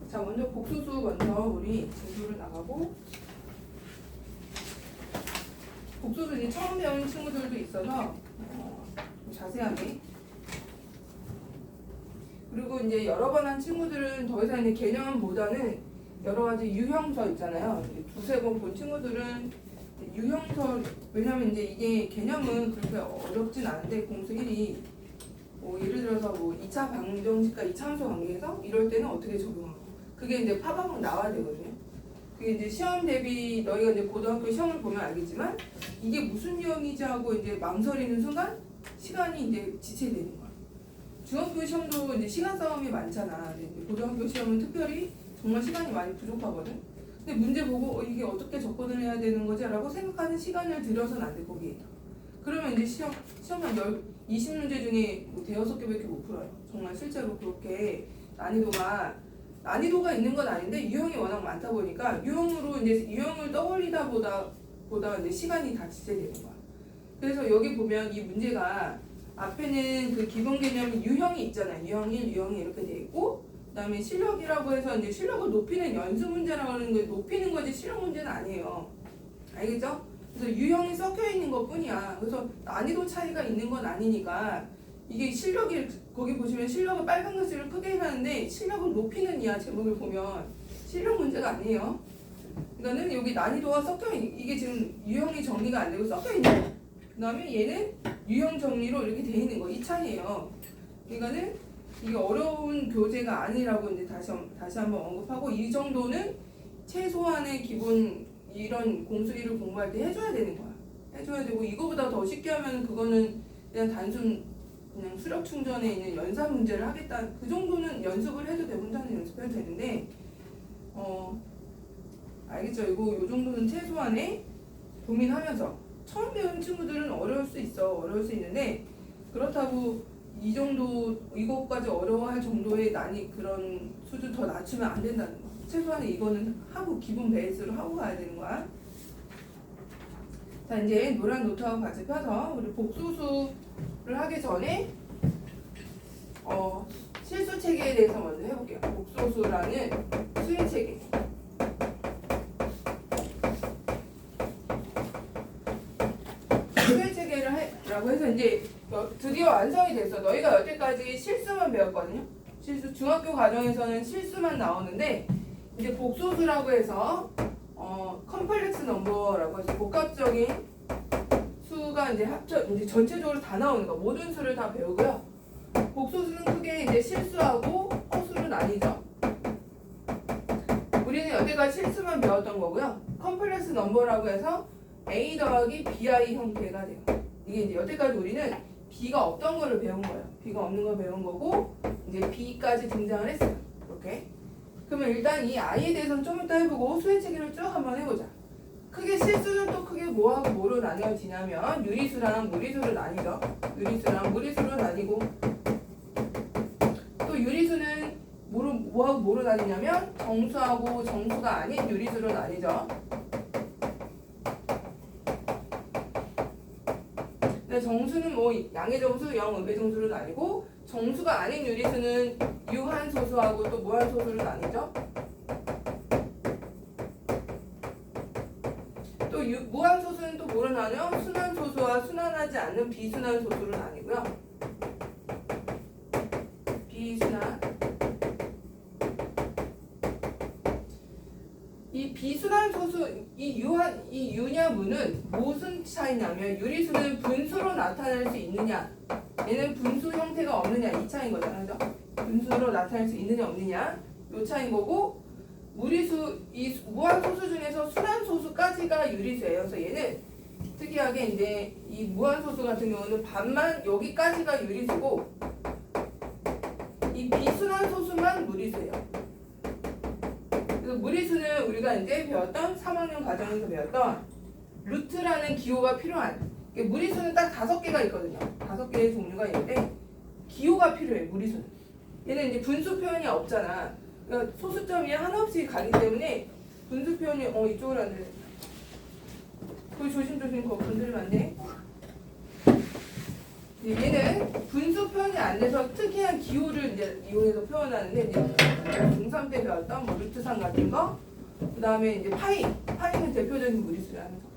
자, 먼저 복소수 먼저 우리 진도를 나가고, 복소수 이제 처음 배우는 친구들도 있어서 자세하게. 그리고 이제 여러 번 한 친구들은 더 이상 이제 개념보다는 여러 가지 유형서 있잖아요. 두세 번 본 친구들은 유형서, 왜냐면 이제 이게 개념은 그렇게 어렵진 않은데 공수 1이 뭐 예를 들어서 뭐 2차 방정식과 이차함수 관계에서 이럴 때는 어떻게 적용하고, 그게 이제 파방으로 나와야 되거든요. 그게 이제 시험 대비, 너희가 이제 고등학교 시험을 보면 알겠지만 이게 무슨 유형이지 하고 이제 망설이는 순간 시간이 이제 지체되는 거야. 중학교 시험도 이제 시간 싸움이 많잖아. 이제 고등학교 시험은 특별히 정말 시간이 많이 부족하거든. 근데 문제 보고 이게 어떻게 접근을 해야 되는 거지? 라고 생각하는 시간을 들여서는 안 돼, 거기에. 그러면 이제 시험 한 20문제 중에 뭐 대여섯 개밖에 못 풀어요. 정말 실제로 그렇게 난이도가 있는 건 아닌데 유형이 워낙 많다 보니까 유형으로 이제 유형을 떠올리다 보다 이제 시간이 다 지체되는 거야. 그래서 여기 보면 이 문제가 앞에는 그 기본 개념이 유형이 있잖아요. 유형 1, 유형 2 이렇게 돼 있고, 그다음에 실력이라고 해서 이제 실력을 높이는 연습 문제라고 하는 거, 높이는 거지 실력 문제는 아니에요. 알겠죠? 그래서 유형이 섞여 있는 것 뿐이야. 그래서 난이도 차이가 있는 건 아니니까 이게 실력이, 거기 보시면 실력을 빨간 글씨를 크게 해놨는데 실력을 높이는 이야 제목을 보면 실력 문제가 아니에요. 그러니까는 여기 난이도가 섞여 이게 지금 유형이 정리가 안 되고 섞여 있는 거. 그다음에 얘는 유형 정리로 이렇게 돼 있는 거, 이 차이예요. 그러니까는 이게 어려운 교재가 아니라고 이제 다시 한번 언급하고, 이 정도는 최소한의 기본 이런 공수기를 공부할 때 해줘야 되는 거야. 해줘야 되고, 이거보다 더 쉽게 하면 그거는 그냥 단순 그냥 수력 충전에 있는 연산 문제를 하겠다. 그 정도는 연습을 해도 돼. 혼자는 연습해도 되는데, 알겠죠? 요 정도는 최소한의 고민하면서. 처음 배우는 친구들은 어려울 수 있는데, 그렇다고 이 정도, 이것까지 어려워할 정도의 그런 수준 더 낮추면 안 된다는 거. 최소한의 이거는 하고, 기본 베이스로 하고 가야 되는 거야. 자, 이제 노란 노트하고 같이 펴서 우리 복소수를 하기 전에 실수 체계에 대해서 먼저 해볼게요. 복소수라는 수의 체계. 수의 체계라고 해서 이제 드디어 완성이 됐어. 너희가 여태까지 실수만 배웠거든요. 실수, 중학교 과정에서는 실수만 나오는데, 이제 복소수라고 해서 컴플렉스 넘버라고 해서 복합적인 수가 이제 이제 전체적으로 다 나오는 거, 모든 수를 다 배우고요. 복소수는 크게 이제 실수하고 허수로 나뉘죠. 우리는 여태까지 실수만 배웠던 거고요. 컴플렉스 넘버라고 해서 A 더하기 BI 형태가 돼요. 이게 이제 여태까지 우리는 B가 없던 거를 배운 거예요. B가 없는 걸 배운 거고, 이제 B까지 등장을 했어요. 이렇게. 그러면 일단 이 I에 대해서는 좀 이따 해보고 수의 체계를 쭉 한번 해보자. 크게 실수는 또 크게 뭐하고 뭐로 나뉘어지냐면 유리수랑 무리수로 나뉘죠. 유리수랑 무리수로 나뉘고, 또 유리수는 뭐하고 뭐로 나뉘냐면 정수하고 정수가 아닌 유리수로 나뉘죠. 근데 정수는 뭐 양의 정수, 영음의 정수로 나뉘고, 정수가 아닌 유리수는 유한소수하고 또 무한소수로 나뉘죠. 또 무한소수는 또 뭐로 나뉘어? 순환소수와 순환하지 않는 비순환소수로 나뉘고요. 비순환. 이 비순환소수, 이 유냐 무는 무슨 차이냐면, 유리수는 분수로 나타낼 수 있느냐, 얘는 분수 형태가 없느냐, 이 차이인 거잖아요. 그죠? 분수로 나타낼 수 있느냐 없느냐, 요 차이인 거고, 무리수, 이 무한소수 중에서 순환소수까지가 유리수예요. 그래서 얘는 특이하게 이제 이 무한소수 같은 경우는 반만 여기까지가 유리수고, 이 비순환소수만 무리수예요. 그래서 무리수는 우리가 이제 배웠던 3학년 과정에서 배웠던 루트라는 기호가 필요한, 무리수는 딱 5개가 있거든요. 5개의 종류가 있는데 기호가 필요해. 무리수는 얘는 이제 분수 표현이 없잖아. 그러니까 소수점이 하나없이 가기 때문에 분수 표현이 이쪽으로 안 돼. 거기 조심조심 그거 건드리면 안 돼. 얘는 분수 표현이 안 돼서 특이한 기호를 이제 이용해서 표현하는데, 이제 중3 때 배웠던 뭐 루트상 같은 거. 그 다음에 이제 파이는 대표적인 무리수라면서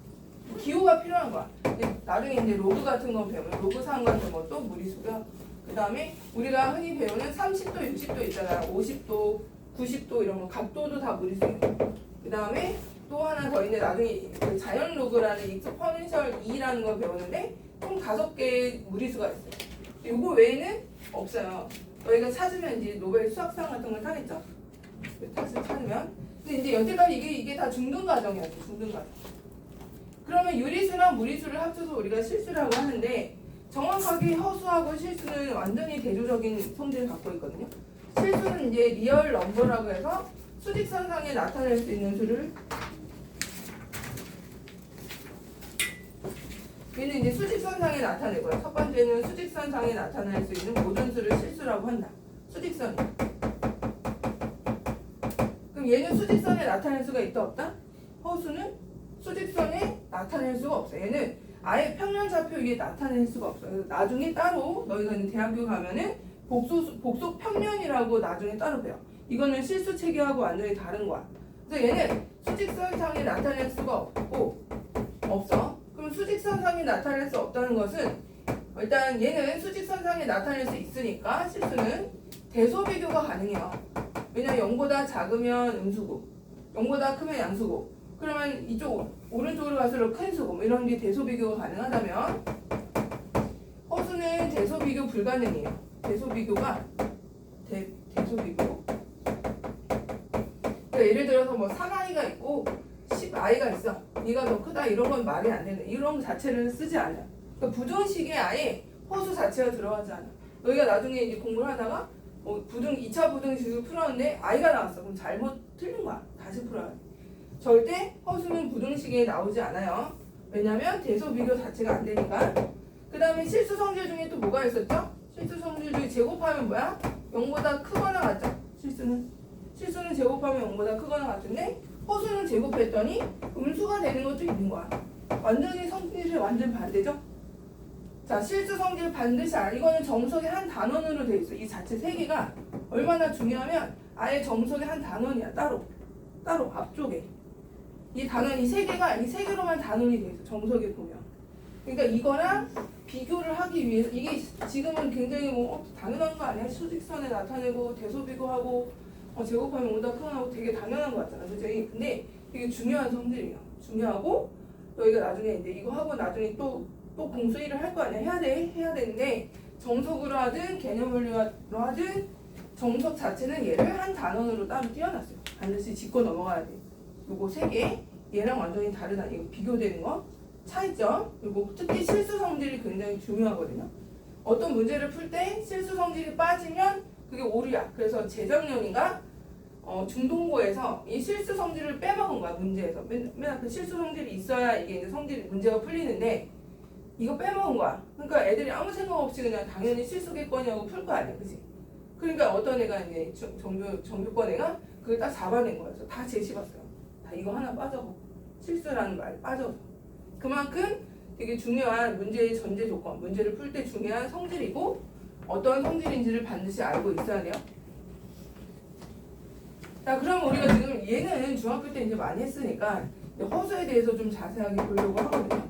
기호가 필요한 거야. 나중에 이제 로그 같은 거 배우면 로그상 같은 것도 무리수고요. 그 다음에 우리가 흔히 배우는 30도, 60도 있잖아요. 50도, 90도 이런 거 각도도 다 무리수예요. 그 다음에 또 하나 더 있는데 나중에 그 자연 로그라는 익스포넨셜 2라는 걸 배우는데 총 5개의 무리수가 있어요. 요거 외에는 없어요. 너희가 찾으면 이제 노벨 수학상 같은 걸 타겠죠? 찾으면. 근데 이제 여태까지 이게 다 중등 과정이야. 중등 과정. 그러면 유리수랑 무리수를 합쳐서 우리가 실수라고 하는데 정확하게 허수하고 실수는 완전히 대조적인 성질을 갖고 있거든요. 실수는 이제 리얼 넘버라고 해서 수직선상에 나타낼 수 있는 수를 얘는 이제 수직선상에 나타내고요. 첫 번째는 수직선상에 나타낼 수 있는 모든 수를 실수라고 한다. 수직선. 그럼 얘는 수직선에 나타낼 수가 있다 없다? 허수는 수직선에 나타낼 수가 없어요. 얘는 아예 평면좌표 위에 나타낼 수가 없어요. 그래서 나중에 따로 너희가 이제 대학교 가면은 복속 평면이라고 나중에 따로 배워. 이거는 실수 체계하고 완전히 다른 거야. 그래서 얘는 수직선상에 나타낼 수가 없어. 그럼 수직선상에 나타낼 수 없다는 것은 일단 얘는 수직선상에 나타낼 수 있으니까 실수는 대소 비교가 가능해요. 왜냐면 0보다 작으면 음수고 0보다 크면 양수고 그러면 이쪽 오른쪽으로 갈수록 큰 수고 뭐 이런 게 대소 비교가 가능하다면 허수는 대소 비교 불가능해요. 대소 비교가 대소 비교. 그러니까 예를 들어서 뭐 3i가 있고 10i가 있어. 얘가 더 크다 이런 건 말이 안 되는. 이런 거 자체를 쓰지 않아. 그러니까 부등식에 아예 허수 자체가 들어가지 않아. 너희가 나중에 이제 공부를 하다가 뭐 2차 부등식을 풀었는데 i가 나왔어. 그럼 잘못 틀린 거야. 다시 풀어야 돼. 절대 허수는 부등식에 나오지 않아요. 왜냐면 대소 비교 자체가 안 되니까. 그 다음에 실수 성질 중에 또 뭐가 있었죠? 실수 성질 중에 제곱하면 뭐야? 0보다 크거나 같죠? 실수는 제곱하면 0보다 크거나 같은데 허수는 제곱했더니 음수가 되는 것도 있는 거야. 완전히 성질이 완전 반대죠? 자, 실수 성질 반드시 이거는 정석의 한 단원으로 돼 있어. 이 자체 세 개가 얼마나 중요하면 아예 정석의 한 단원이야. 따로 앞쪽에. 이 단원 이 세 개로만 단원이 돼 있어. 정석에 보면. 그러니까 이거랑 비교를 하기 위해서 이게 지금은 굉장히 뭐 당연한 거 아니야? 수직선에 나타내고 대소비교하고 제곱하면 5보다 크거나 하고 되게 당연한 거 같잖아. 그죠? 근데 되게 중요한 성질이에요. 중요하고 너희가 나중에 이제 이거 하고 나중에 또 공수일을 할 거 아니야? 해야 되는데 정석으로 하든 개념으로 하든 정석 자체는 얘를 한 단원으로 따로 띄워놨어요. 반드시 짚고 넘어가야 돼. 요거 세 개, 얘랑 완전히 다르다. 이거 비교되는 거 차이점. 그리고 특히 실수 성질이 굉장히 중요하거든요. 어떤 문제를 풀 때 실수 성질이 빠지면 그게 오류야. 그래서 재작년인가 중동고에서 이 실수 성질을 빼먹은 거야. 문제에서 맨날 그 실수 성질이 있어야 이게 이제 문제가 풀리는데 이거 빼먹은 거야. 그러니까 애들이 아무 생각 없이 그냥 당연히 실수겠거니하고 풀 거 아니야, 그지? 그러니까 어떤 애가 이제 정규권 애가 그걸 딱 잡아낸 거야. 그래서 다 제시봤어요. 다 이거 하나 빠져고 실수라는 말 빠져서 그만큼 되게 중요한 문제의 전제 조건, 문제를 풀 때 중요한 성질이고 어떤 성질인지를 반드시 알고 있어야 돼요. 자, 그럼 우리가 지금 얘는 중학교 때 이제 많이 했으니까 허수에 대해서 좀 자세하게 보려고 하거든요.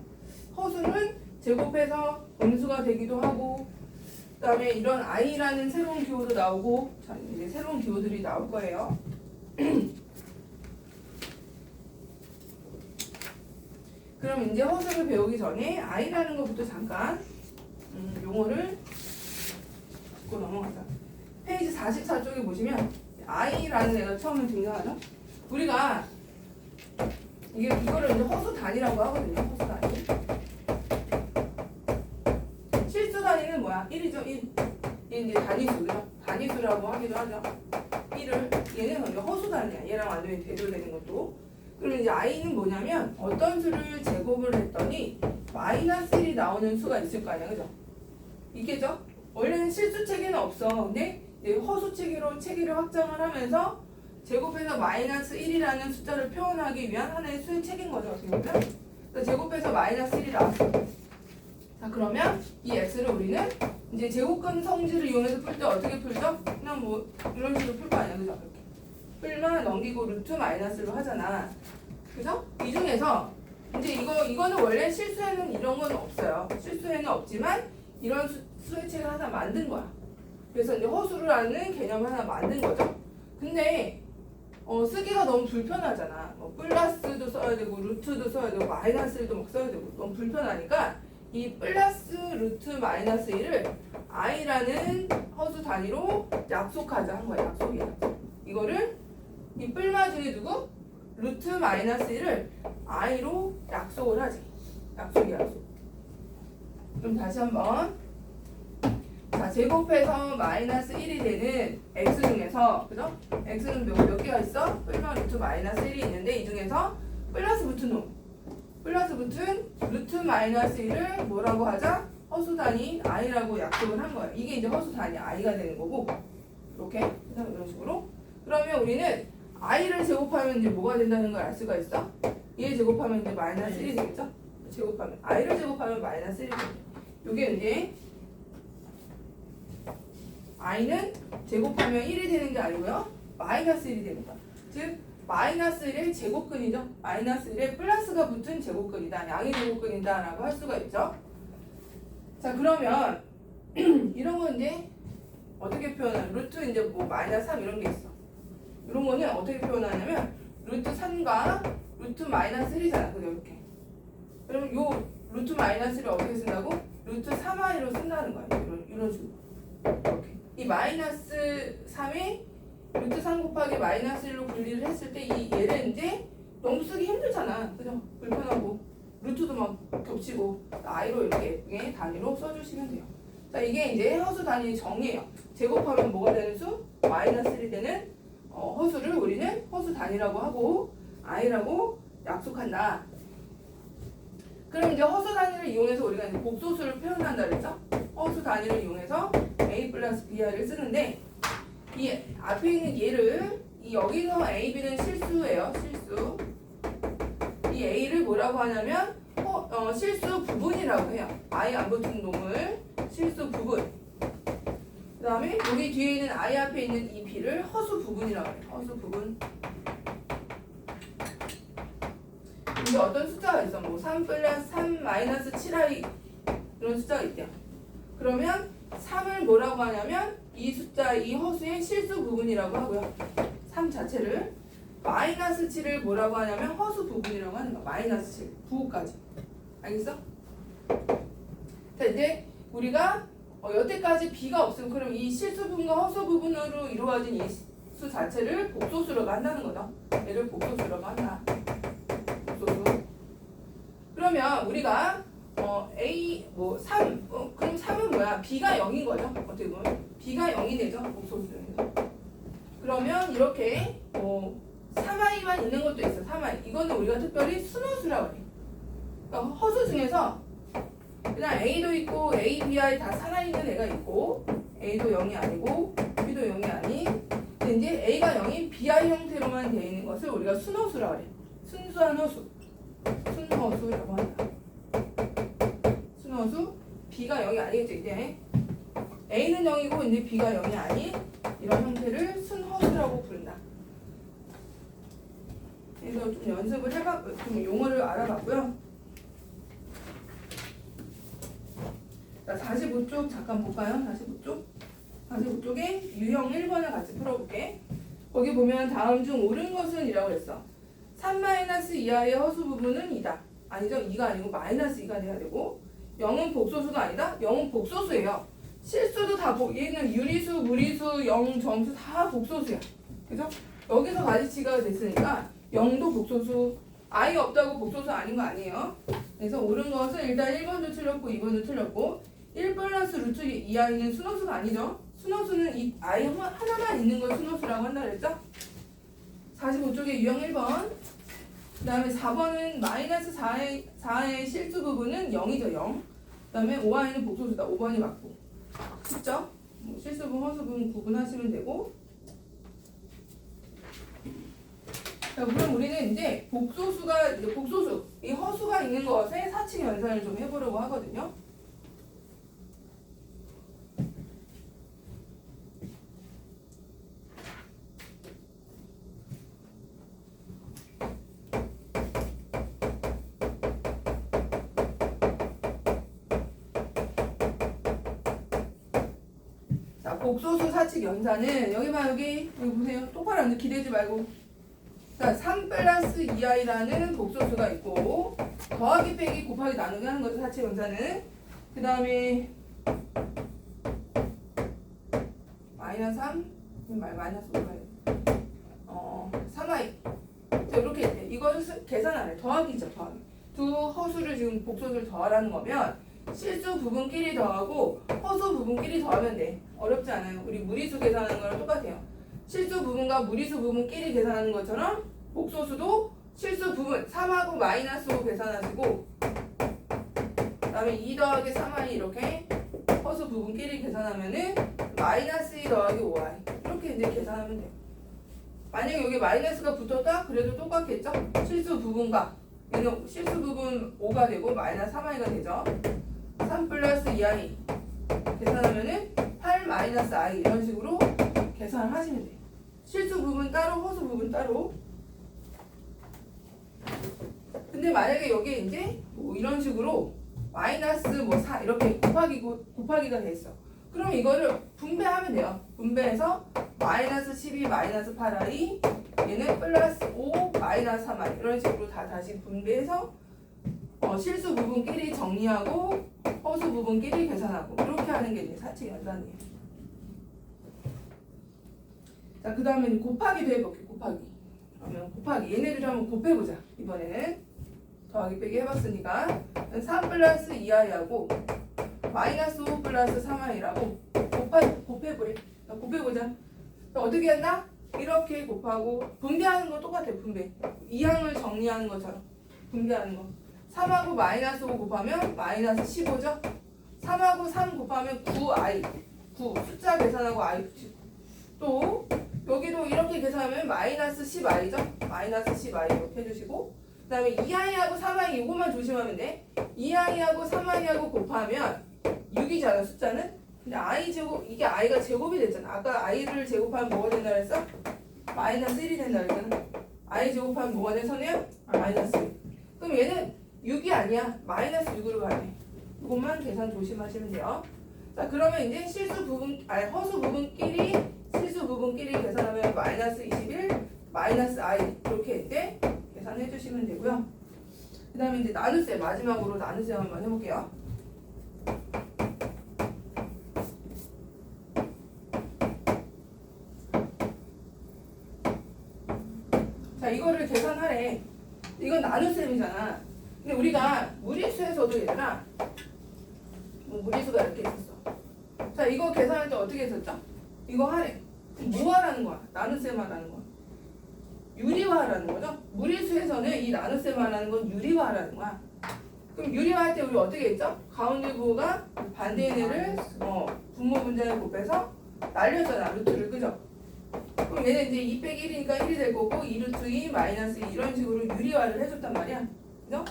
허수는 제곱해서 음수가 되기도 하고 그 다음에 이런 i라는 새로운 기호도 나오고 자, 이제 새로운 기호들이 나올 거예요. 그럼 이제 허수를 배우기 전에 i라는 것부터 잠깐 용어를 짚고 넘어가자. 페이지 44쪽에 보시면 i라는 애가 처음에 등장하죠. 우리가 이거를 이제 허수 단위라고 하거든요. 허수 단위. 실수 단위는 뭐야? 1이죠. 1. 얘 이제 단위수죠. 단위수라고 하기도 하죠. 1을 얘는 허수 단위야. 얘랑 완전히 대조되는 것도. 그럼 이제 i는 뭐냐면 어떤 수를 제곱을 했더니 마이너스 1이 나오는 수가 있을 거 아니야, 그죠? 있겠죠? 원래는 실수 체계는 없어. 근데 허수 체계를 확장을 하면서 제곱해서 마이너스 1이라는 숫자를 표현하기 위한 하나의 수의 체계인 거죠, 어떻게 보면. 그래서 제곱해서 마이너스 1이 나왔어. 자, 그러면 이 x를 우리는 이제 제곱근 성질을 이용해서 풀 때 어떻게 풀죠? 그냥 뭐 이런 식으로 풀 거 아니야, 그죠? 이렇게. 뿔만 넘기고 루트 마이너스로 하잖아. 그죠? 이 중에서 이제 이거는 원래 실수에는 이런 건 없어요. 실수에는 없지만 이런 수혜책을 하나 만든 거야. 그래서 이제 허수라는 개념을 하나 만든 거죠. 근데 쓰기가 너무 불편하잖아. 뭐 플러스도 써야 되고 루트도 써야 되고 마이너스1도 막 써야 되고 너무 불편하니까 이 플러스 루트 마이너스 1을 i라는 허수 단위로 약속하자 한 거야. 약속이야. 이거를 이 뿔마중에 두고 루트 마이너스 1을 i로 약속을 하지. 약속이야. 약속. 그럼 다시 한번 자, 제곱해서 마이너스 1이 되는 x 중에서 그죠? x는 몇 개가 있어? 뿔마 루트 마이너스 1이 있는데 이 중에서 플러스 붙은 놈 플러스 붙은 루트 마이너스 1을 뭐라고 하자? 허수 단위 i라고 약속을 한 거야. 이게 이제 허수 단위 i가 되는 거고 이렇게 이런 식으로 그러면 우리는 i를 제곱하면 이제 뭐가 된다는 걸 알 수가 있어? 얘 제곱하면 이제 마이너스 1이 되겠죠? 제곱하면 i를 제곱하면 마이너스 1이 되겠죠. 요게 이제 i는 제곱하면 1이 되는 게 아니고요. 마이너스 1이 되는 거야. 즉 마이너스 1의 제곱근이죠. 마이너스 1에 플러스가 붙은 제곱근이다. 양의 제곱근이다 라고 할 수가 있죠. 자 그러면 이런 건 이제 어떻게 표현하냐. 루트 이제 뭐 마이너스 3 이런 게 있어. 이런 거는 어떻게 표현하냐면 루트 3과 루트 마이너스 1이잖아. 그죠? 이렇게. 그럼 요 루트 마이너스 1을 어떻게 쓴다고? 루트 3i로 쓴다는 거야. 이런 식으로. 이렇게. 이 마이너스 3이 루트 3 곱하기 마이너스 1로 분리를 했을 때 이 얘를 이제 너무 쓰기 힘들잖아. 그죠? 불편하고 루트도 막 겹치고 i로 이렇게 예쁘게 단위로 써주시면 돼요. 자 이게 이제 허수 단위 정의예요. 제곱하면 뭐가 되는 수? 마이너스 1이 되는 허수를 우리는 허수 단위라고 하고 i라고 약속한다. 그럼 이제 허수 단위를 이용해서 우리가 이제 복소수를 표현한다 그랬죠? 허수 단위를 이용해서 a 플러스 bi를 쓰는데 이 앞에 있는 얘를 여기서 a, b는 실수예요. 실수. 이 a를 뭐라고 하냐면 실수 부분이라고 해요. i 안 붙은 놈을 실수 부분. 그 다음에 여기 뒤에 있는 i 앞에 있는 이 b를 허수 부분이라고 해요. 허수 부분. 이게 어떤 숫자가 있어? 뭐 3 플러스 3 마이너스 7i 이런 숫자가 있대요. 그러면 3을 뭐라고 하냐면 이 숫자, 이 허수의 실수 부분이라고 하고요. 3 자체를 마이너스 7을 뭐라고 하냐면 허수 부분이라고 하는 거야. 마이너스 7, 부호까지. 알겠어? 자 이제 우리가 여태까지 b가 없으면 그럼 이 실수 부분과 허수 부분으로 이루어진 이 수 자체를 복소수라고 한다는 거죠. 얘를 복소수라고 한다. 복소수. 그러면 우리가 a 뭐 3, 그럼 3은 뭐야? b가 0인 거죠. 어떻게 보면 b가 0이 되죠. 복소수 중에서. 그러면 이렇게 3i만 있는 것도 있어. 3i. 이거는 우리가 특별히 순호수라고 해. 그러니까 허수 중에서 그냥 a도 있고 a, bi 다 살아있는 애가 있고 a도 0이 아니고 b도 0이 아닌 근데 이제 a가 0인 bi 형태로만 되어 있는 것을 우리가 순호수라고 해. 순수한 허수. 순허수라고 한다. 순허수. b가 0이 아니겠죠. 이제 a는 0이고 이제 b가 0이 아닌 이런 형태를 순허수라고 부른다. 그래서 좀 연습을 좀 용어를 알아봤고요. 자, 45쪽 잠깐 볼까요? 45쪽. 45쪽에 유형 1번을 같이 풀어볼게. 거기 보면 다음 중 옳은 것은 이라고 했어. 3-2i의 허수 부분은 2다. 아니죠? 2가 아니고 마이너스 2가 돼야 되고 0은 복소수가 아니다? 0은 복소수예요. 실수도 다 얘는 유리수, 무리수, 0, 정수 다 복소수야. 그죠? 여기서 가지치가 됐으니까 0도 복소수, i 없다고 복소수 아닌 거 아니에요. 그래서 옳은 것은 일단 1번도 틀렸고 2번도 틀렸고 1 플러스 루트 2i는 순호수가 아니죠. 순호수는 이 i 하나만 있는 걸 순호수라고 한다 그랬죠? 45쪽에 유형 1번. 그 다음에 4번은 마이너스 4의 실수 부분은 0이죠. 0. 그 다음에 5i는 복소수다. 5번이 맞고. 그죠? 실수 부분, 허수 부분 구분하시면 되고. 자, 그럼 우리는 이제 복소수, 이 허수가 있는 것에 사칙 연산을 좀 해보려고 하거든요. 자, 복소수 사칙 연산은 여기 봐 여기 보세요. 똑바로 앉아 기대지 말고. 자, 3 플러스 2i라는 복소수가 있고 더하기 빼기 곱하기 나누기 하는 거죠. 사칙 연산은. 그 다음에 마이너스 3 마이너스 5 3i 자, 이렇게 돼. 이거를 계산 안 해. 더하기죠. 더하기. 두 허수를 지금 복소수를 더하라는 거면 실수 부분끼리 더하고 허수 부분끼리 더하면 돼. 어렵지 않아요. 우리 무리수 계산하는 거랑 똑같아요. 실수 부분과 무리수 부분끼리 계산하는 것처럼 복소수도 실수 부분 3하고 마이너스 5 계산하시고 그 다음에 2 더하기 3i 이렇게 허수 부분끼리 계산하면은 마이너스 2 더하기 5i 이렇게 이제 계산하면 돼요. 만약에 여기 마이너스가 붙었다? 그래도 똑같겠죠? 실수 부분과 얘는 실수 부분 5가 되고 마이너스 3i가 되죠. 3 플러스 2i 계산하면은 8 마이너스 i 이런 식으로 계산을 하시면 돼요. 실수 부분 따로 허수 부분 따로. 근데 만약에 여기에 이제 뭐 이런 식으로 마이너스 뭐 4 이렇게 곱하기가 돼 있어. 그럼 이거를 분배하면 돼요. 분배해서 마이너스 12 마이너스 8i 얘는 플러스 5 마이너스 3i 이런 식으로 다시 분배해서 실수 부분끼리 정리하고 허수 부분끼리 계산하고 이렇게 하는 게 이제 사칙 연산이에요. 자, 그 다음에 곱하기도 해볼게요. 곱하기. 그러면 곱하기 얘네들을 한번 곱해보자. 이번에는 더하기 빼기 해봤으니까 3 플러스 2i하고 마이너스 5 플러스 3i라고 곱해보래. 곱해보자. 어떻게 한다? 이렇게 곱하고 분배하는 거 똑같아요. 분배. 이항을 정리하는 것처럼 분배하는 거. 3하고 마이너스 5 곱하면 마이너스 15죠? 3하고 3 곱하면 9i 9 숫자 계산하고 i 붙이고 또 여기도 이렇게 계산하면 마이너스 10i죠? 마이너스 10i 이렇게 해주시고 그 다음에 2i하고 3i 이거만 조심하면 돼. 2i하고 3i하고 곱하면 6이잖아 숫자는. 근데 i 제곱 이게 i가 제곱이 됐잖아. 아까 i를 제곱하면 뭐가 된다 그랬어? 마이너스 1이 된다 그랬잖아. i 제곱하면 뭐가 돼 선이야? 마이너스 1. 그럼 얘는 6이 아니야. 마이너스 6으로 가네. 이것만 계산 조심하시면 돼요. 자, 그러면 이제 허수 부분끼리 실수 부분끼리 계산하면 마이너스 21 마이너스 i 이렇게 이제 계산해 주시면 되고요. 그 다음에 이제 나눗셈 마지막으로 나눗셈 한번 해볼게요. 자, 이거를 계산하래. 이건 나눗셈이잖아. 근데 우리가 무리수에서도 얘들아 무리수가 이렇게 있었어. 자, 이거 계산할 때 어떻게 했었죠? 이거 하래. 뭐 하라는 거야? 나눗셈 하라는 거야. 유리화하라는 거죠. 무리수에서는 이 나눗셈 하라는 건 유리화하라는 거야. 그럼 유리화할 때 우리 어떻게 했죠? 가운데 부호가 반대인 애를 분모 분자에 곱해서 날렸잖아. 루트를. 그죠? 그럼 얘는 이제 2 빼기 1이니까 1이 될 거고 2루트 2 마이너스 2 이런 식으로 유리화를 해줬단 말이야. 그죠?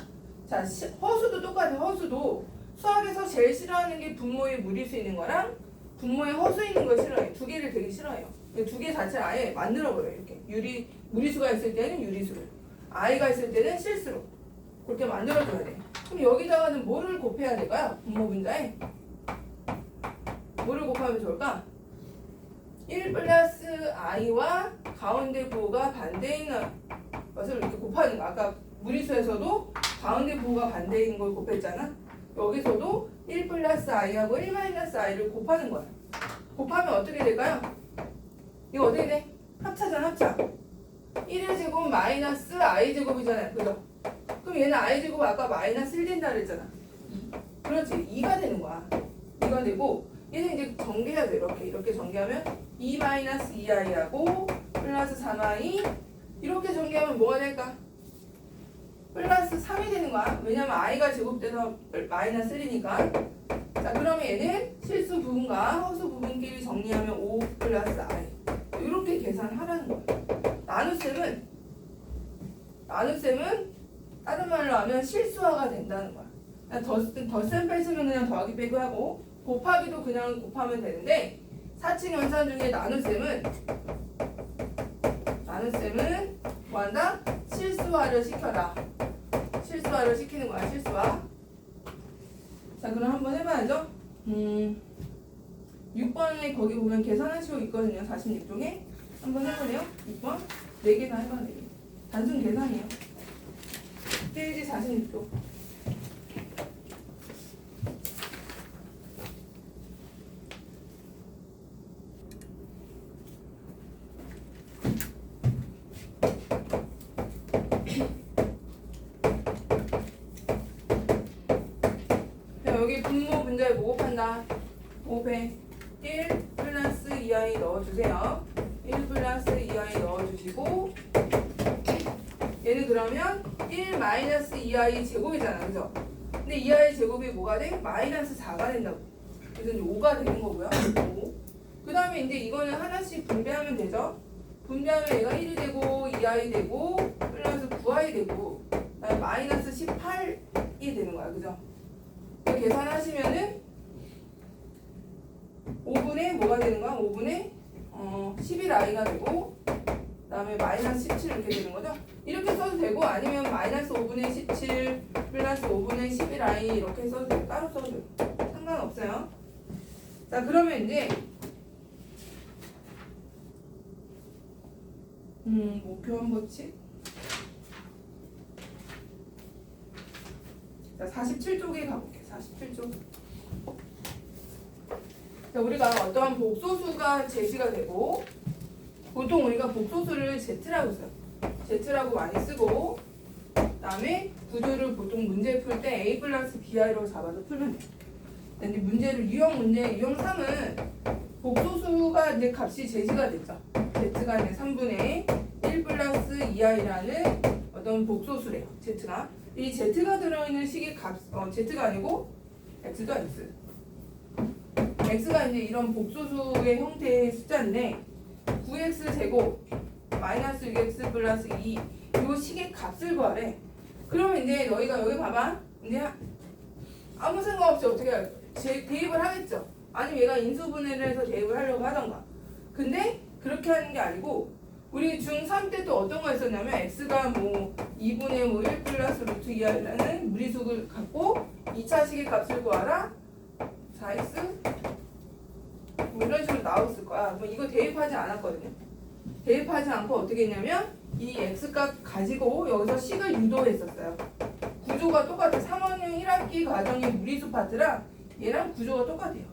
자, 허수도 똑같아. 허수도 수학에서 제일 싫어하는 게 분모에 무리수 있는 거랑 분모에 허수 있는 걸 싫어해. 두 개를 되게 싫어해요. 두 개 자체를 아예 만들어버려요. 이렇게 무리수가 있을 때는 유리수로, i가 있을 때는 실수로 그렇게 만들어줘야 돼. 그럼 여기다가는 뭐를 곱해야 될까요? 분모 분자에 뭐를 곱하면 좋을까? 1 플러스 i와 가운데 부호가 반대인 것을 이렇게 곱하는 거. 아까 무리수에서도 가운데 부호가 반대인 걸 곱했잖아. 여기서도 1 플러스 i하고 1 마이너스 i를 곱하는 거야. 곱하면 어떻게 될까요? 이거 어떻게 돼? 합차잖아, 합차. 1의 제곱 마이너스 i 제곱이잖아요. 그죠? 그럼 얘는 i 제곱 아까 마이너스 1 된다 그랬잖아. 그렇지. 2가 되는 거야. 2가 되고 얘는 이제 전개해야 돼. 이렇게 전개하면 2 마이너스 2i하고 플러스 3i 이렇게 전개하면 뭐가 될까? 플러스 3이 되는 거야. 왜냐면 i가 제곱돼서 마이너스 1이니까. 자, 그러면 얘는 실수 부분과 허수 부분끼리 정리하면 5 플러스 i 이렇게 계산하라는 거야. 나눗셈은 다른 말로 하면 실수화가 된다는 거야. 덧셈 뺐으면 그냥 더하기 빼기 하고 곱하기도 그냥 곱하면 되는데 사칙 연산 중에 나눗셈은 뭐한다? 실수화를 시켜라. 실수화를 시키는 거야. 실수화. 자, 그럼 한번 해봐야죠. 6번에 거기 보면 계산하시고 있거든요. 46쪽에. 한번 해보래요. 6번. 4개 다 해봐, 4개. 단순 계산이에요. 페이지 46쪽. 여기 분모 분자에 뭐 곱한다? 5배 1 플러스 2i 넣어주세요. 1 플러스 2i 넣어주시고 얘는 그러면 1 마이너스 2i 제곱이잖아. 그죠? 근데 2i 제곱이 뭐가 돼? 마이너스 4가 된다고. 그래서 이제 5가 되는 거고요. 5. 그 다음에 이제 이거는 하나씩 분배하면 되죠? 분배하면 얘가 1이 되고 2i 되고 플러스 9i 되고 그다음에 마이너스 18이 되는 거야. 그죠? 계산하시면은 5분의 뭐가 되는 거야? 5분의 11i가 되고 그 다음에 마이너스 17 이렇게 되는 거죠? 이렇게 써도 되고 아니면 마이너스 5분의 17 플러스 5분의 11i 이렇게 써도 되고 따로 써도 되고 상관없어요. 자 그러면 이제 목표한 법칙 자 47쪽에 가볼게. 47쪽. 자, 우리가 어떠한 복소수가 제시가 되고 보통 우리가 복소수를 Z라고 써요. Z라고 많이 쓰고 그다음에 구조를 보통 문제 풀 때 A 플러스 BI로 잡아서 풀면 돼요. 근데 문제를 유형 문제 유형 3은 복소수가 이제 값이 제시가 됐죠. Z가 이제 3분의 1 플러스 2i라는 어떤 복소수래요. Z가 이 Z가 들어있는 식의 값 Z가 아니고 X도 X. X가 이제 이런 복소수의 형태의 숫자인데 9x 제곱 마이너스 6x 플러스 2 이 식의 값을 구하래. 그러면 이제 너희가 여기 봐봐. 이제 아무 생각 없이 어떻게 할 거야? 대입을 하겠죠. 아니면 얘가 인수분해를 해서 대입을 하려고 하던가. 근데 그렇게 하는 게 아니고 우리 중3 때 또 어떤 거 했었냐면 x가 뭐 2분의 1 플러스 루트 2i라는 무리수를 갖고 2차 식의 값을 구하라. 4x 뭐 이런 식으로 나왔을 거야. 뭐 이거 대입하지 않았거든요. 대입하지 않고 어떻게 했냐면 이 x값 가지고 여기서 식을 유도했었어요. 구조가 똑같아. 3학년 1학기 과정의 무리수 파트랑 얘랑 구조가 똑같아요.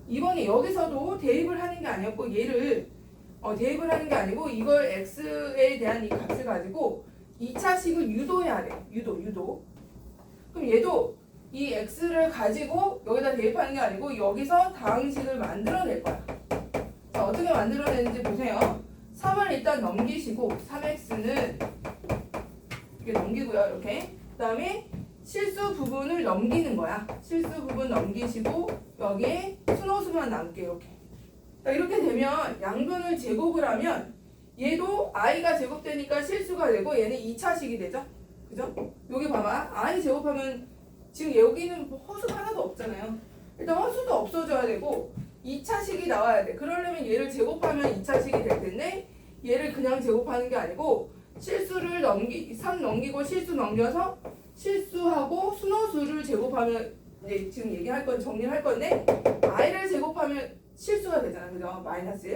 이번에 여기서도 대입을 하는 게 아니었고 얘를 대입을 하는 게 아니고 이걸 x에 대한 이 값을 가지고 2차 식을 유도해야 돼. 유도. 그럼 얘도 이 x를 가지고 여기다 대입하는 게 아니고 여기서 다항식을 만들어낼 거야. 자, 어떻게 만들어내는지 보세요. 3을 일단 넘기시고 3x는 이렇게 넘기고요. 이렇게. 그 다음에 실수 부분을 넘기는 거야. 실수 부분 넘기시고 여기에 순호수만 남게 이렇게. 자, 이렇게 되면 양변을 제곱을 하면 얘도 i가 제곱되니까 실수가 되고 얘는 2차식이 되죠. 그죠? 여기 봐봐. i 제곱하면 지금 여기는 허수가 하나도 없잖아요. 일단 허수도 없어져야 되고 2차식이 나와야 돼. 그러려면 얘를 제곱하면 2차식이 될 텐데 얘를 그냥 제곱하는 게 아니고 실수를 3 넘기고 실수 넘겨서 실수하고 순호수를 제곱하면 이제 지금 얘기할 건 정리를 할 건데 i를 제곱하면 실수가 되잖아. 그죠? 마이너스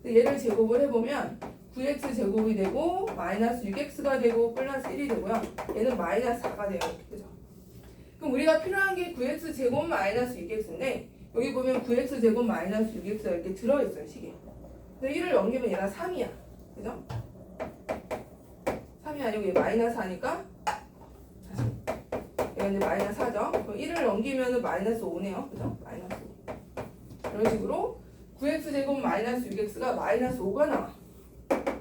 1. 얘를 제곱을 해보면 9x 제곱이 되고 마이너스 6x가 되고 플러스 1이 되고요. 얘는 마이너스 4가 돼요. 그죠? 그럼 우리가 필요한 게 9x 제곱 마이너스 6x인데 여기 보면 9x 제곱 마이너스 6x가 이렇게 들어있어요. 식에. 근데 1을 넘기면 얘가 3이야. 그죠? 3이 아니고 얘 마이너스 4니까 얘가 이제 마이너스 4죠. 그럼 1을 넘기면 마이너스 5네요. 그죠? 마이너스 5. 이런 식으로 9x 제곱 마이너스 6x가 마이너스 5가 나와.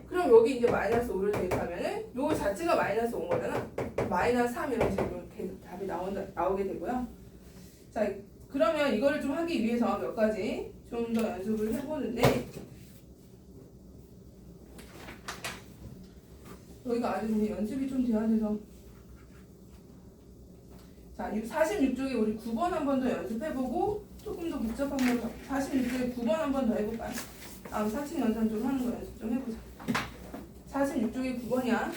그럼 여기 이제 마이너스 5를 대입하면은 요거 자체가 마이너스 5인 거잖아. 마이너스 3 이런 식으로 답이 나오게 되고요. 자, 그러면 이거를 좀 하기 위해서 몇 가지 좀 더 연습을 해보는데 여기가 아주 좀 연습이 좀 돼야 돼서 자, 46쪽에 우리 9번 한 번 더 연습해보고 조금 더 복잡한 거 46쪽에 9번 한 번 더 해볼까요? 다음 사칙 연산 좀 하는 거 연습 좀 해보자. 46쪽에 9번이야.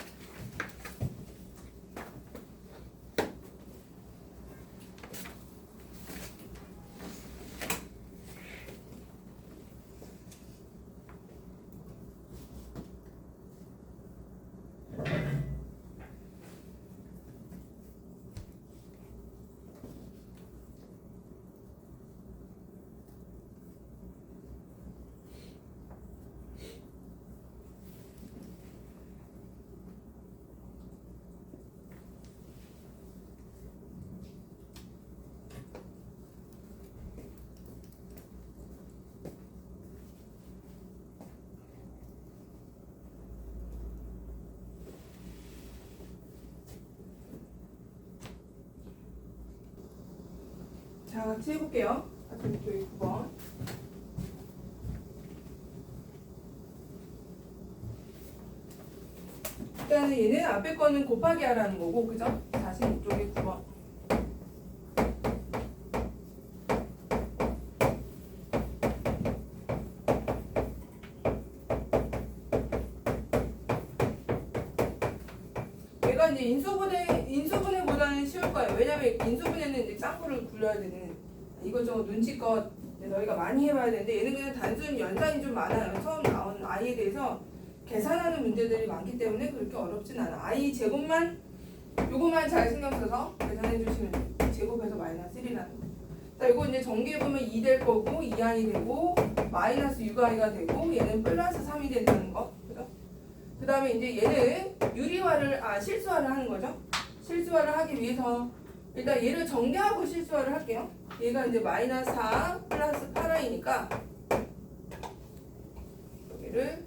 자, 같이 해볼게요. 같은 저희 9번. 일단은 얘는 앞에 거는 곱하기 하라는 거고, 그죠? 46쪽에 9번. 얘가 이제 인수분해보다는 쉬울 거예요. 왜냐면 인수분해는 이제 짱구를 굴려야 되는 이것저것 눈치껏 너희가 많이 해봐야 되는데 얘는 그냥 단순 연산이 좀 많아요. 처음 나온 i에 대해서 계산하는 문제들이 많기 때문에 그렇게 어렵진 않아. i 제곱만 요것만 잘 신경 써서 계산해 주시면 돼요. 제곱해서 마이너스 1이라는 거. 자, 이거 이제 전개해보면 2 될 거고 2i 되고 마이너스 6i가 되고 얘는 플러스 3이 된다는 거. 그죠? 그 다음에 이제 얘는 실수화를 하는 거죠. 실수화를 하기 위해서 일단 얘를 전개하고 실수화를 할게요. 얘가 이제 마이너스 4 플러스 8i니까 여기를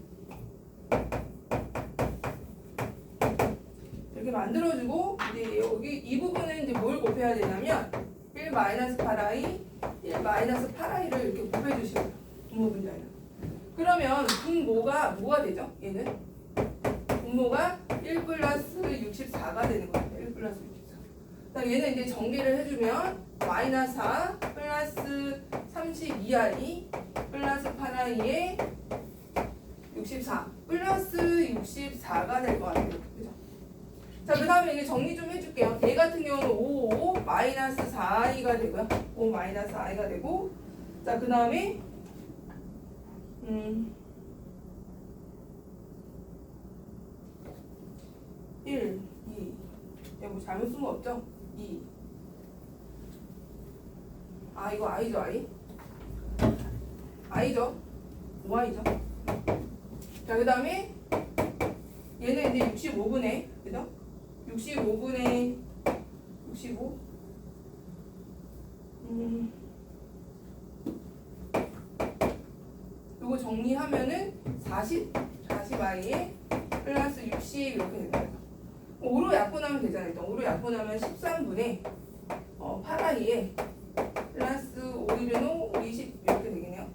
이렇게 만들어주고 이제 여기 이 부분은 이제 뭘 곱해야 되냐면 1 마이너스 8i, 1 마이너스 8i를 이렇게 곱해주시면 돼요. 분모 분자에는. 그러면 분모가 뭐가 되죠? 얘는 분모가 1 플러스 64가 되는 거예요. 1 플러스 64. 그다음 얘는 이제 전개를 해주면 마이너스 4 플러스 32i 플러스 8i에 64 플러스 64가 될 것 같아요. 그죠? 자, 그 다음에 이게 정리 좀 해줄게요. 얘 같은 경우는 5 마이너스 4i가 되고요. 5 마이너스 4i가 되고, 자, 그 다음에 1, 2. 뭐 잘못 쓴 거 없죠? 2. 아, 이거 i죠, i? i죠? 5i죠? 자, 그 다음에 얘는 이제 65분의, 그죠? 65분의 65. 요거 정리하면은 40i에 플러스 60 이렇게 됩니다. 5로 약분하면 되잖아요. 일단 5로 약분하면 13분의 8i에 플러스 5일은 5, 20 이렇게 되겠네요.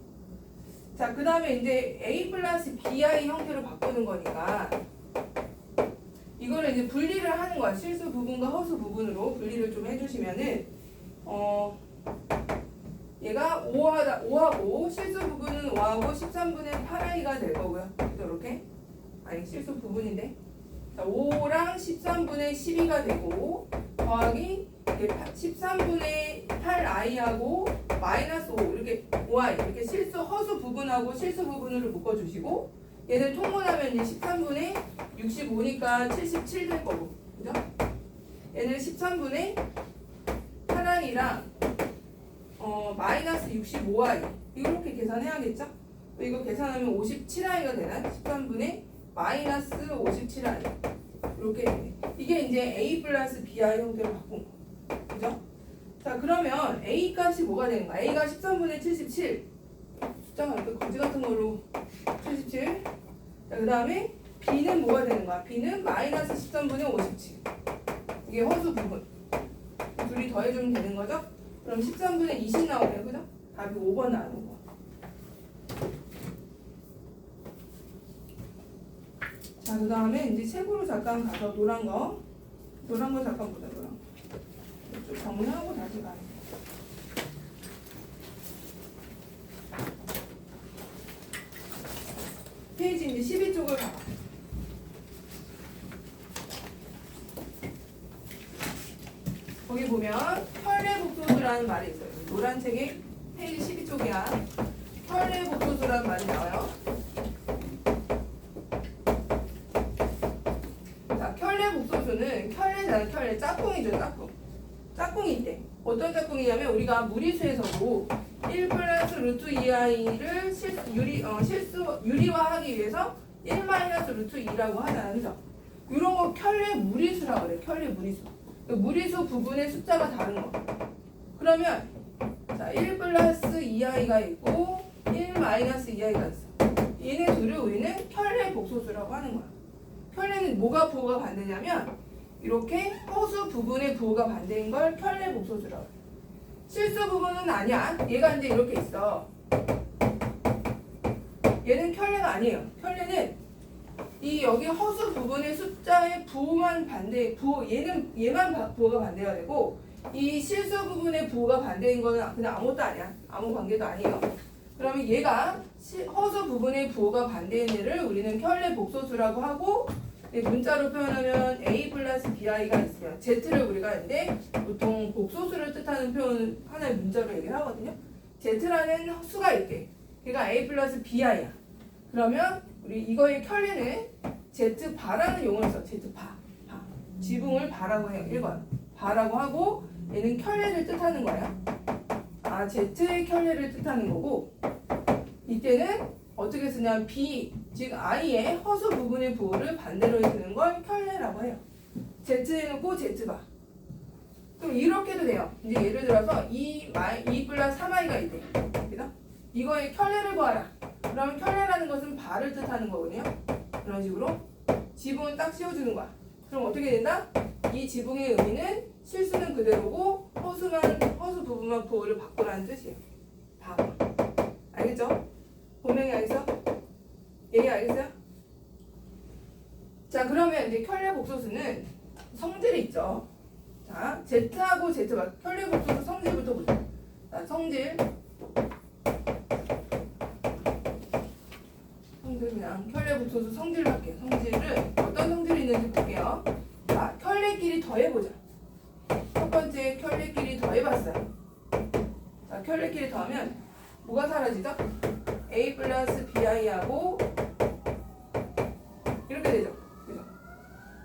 자, 그 다음에 이제 a 플러스 bi 형태로 바꾸는 거니까 이거를 이제 분리를 하는 거야. 실수 부분과 허수 부분으로 분리를 좀 해주시면은 얘가 5하고 실수 부분은 5하고 13분의 8i가 될 거고요. 그죠? 이렇게 아니 실수 부분인데 자, 5랑 13분의 12가 되고 더하기 13분의 8i하고 마이너스 5 이렇게 5i 이렇게 실수 허수 부분하고 실수 부분을 묶어주시고 얘는 통분하면 이제 13분의 65니까 77 될 거고 그죠? 얘는 13분의 8i랑 마이너스 65i 이렇게 계산해야겠죠? 이거 계산하면 57i가 되나? 13분의 마이너스 57i 이렇게 되네. 이게 이제 a 플러스 bi 형태로 바꾼 거 그죠? 자, 그러면 a 값이 뭐가 되는 거야? a가 13분의 77 숫자가 이렇게 거지 같은 걸로 77. 자, 그 다음에 b는 뭐가 되는 거야? b는 마이너스 13분의 57 이게 허수 부분 둘이 더해주면 되는 거죠? 그럼 13분의 20 나오네요. 그죠? 답이 5번 나오는 거. 자, 그 다음에 이제 책으로 잠깐 가서 노란 거 잠깐 보자. 노란 거. 좀 정리하고 다시 가는 거. 페이지 이제 12쪽을 가봐. 거기 보면 혈례복소수라는 말이 있어요. 노란 책에 페이지 12쪽이야. 혈례복소수라는 말이 나와요. 자, 혈례복소수는 혈례잖아. 혈례 짝꿍이죠. 짝꿍이 있대. 어떤 짝꿍이냐면 우리가 무리수에서도 1 플러스 루트 2i를 유리화하기 위해서 1 마이너스 루트 2라고 하잖아. 그죠? 이런 거 혈례 무리수라고 그래. 혈례 무리수. 무리수 부분의 숫자가 다른 거. 그러면 자, 1 플러스 2i가 있고 1 마이너스 2i가 있어. 얘네 둘을 우리는 혈례 복소수라고 하는 거야. 혈례는 뭐가 부호가 반대냐면 이렇게 허수 부분의 부호가 반대인 걸 혈례 복소수라고 해. 실수 부분은 아니야. 얘가 이제 이렇게 있어. 얘는 켤레가 아니에요. 켤레는 이 여기 허수 부분의 숫자의 부호만 얘만 부호가 반대가 되고 이 실수 부분의 부호가 반대인 거는 그냥 아무것도 아니야. 아무 관계도 아니에요. 그러면 얘가 허수 부분의 부호가 반대인 애를 우리는 켤레 복소수라고 하고 문자로 표현하면 a 플러스 bi가 있으면 z를 우리가 이제 보통 복소수를 뜻하는 표현 하나의 문자로 얘기를 하거든요. z라는 수가 있대. 그러니까 a 플러스 bi야. 그러면 우리 이거의 켤레는 z바라는 용어를 써. z바. 지붕을 바라고 해요. 1번. 바라고 하고 얘는 켤레를 뜻하는 거야. 아, z의 켤레를 뜻하는 거고 이때는 어떻게 쓰냐면 b, 즉 i의 허수 부분의 부호를 반대로 해주는 걸 켤레라고 해요. z 해놓고 z바. 그럼 이렇게도 돼요. 이제 예를 들어서 2 플러스 3i가 있대. 그죠? 이거의 켤레를 구하라. 그러면 켤레라는 것은 바를 뜻하는 거거든요. 그런 식으로 지붕은 딱 씌워주는 거야. 그럼 어떻게 된다? 이 지붕의 의미는 실수는 그대로고 허수 부분만 부호를 바꾸라는 뜻이에요. 봐봐. 알겠죠? 본명이 알겠어? 얘기 알겠어요? 자, 그러면 이제 켤레 복소수는 성질이 있죠. 자, Z하고 Z가 켤레 복소수 성질부터 보자. 자, 성질 그냥 켤레 복소수 성질을 할게요. 성질을 어떤 성질이 있는지 볼게요. 자, 켤레끼리 더해보자. 첫 번째 켤레끼리 더해봤어요. 자, 켤레끼리 더하면 뭐가 사라지죠? a 플러스 bi하고 이렇게 되죠. 그죠?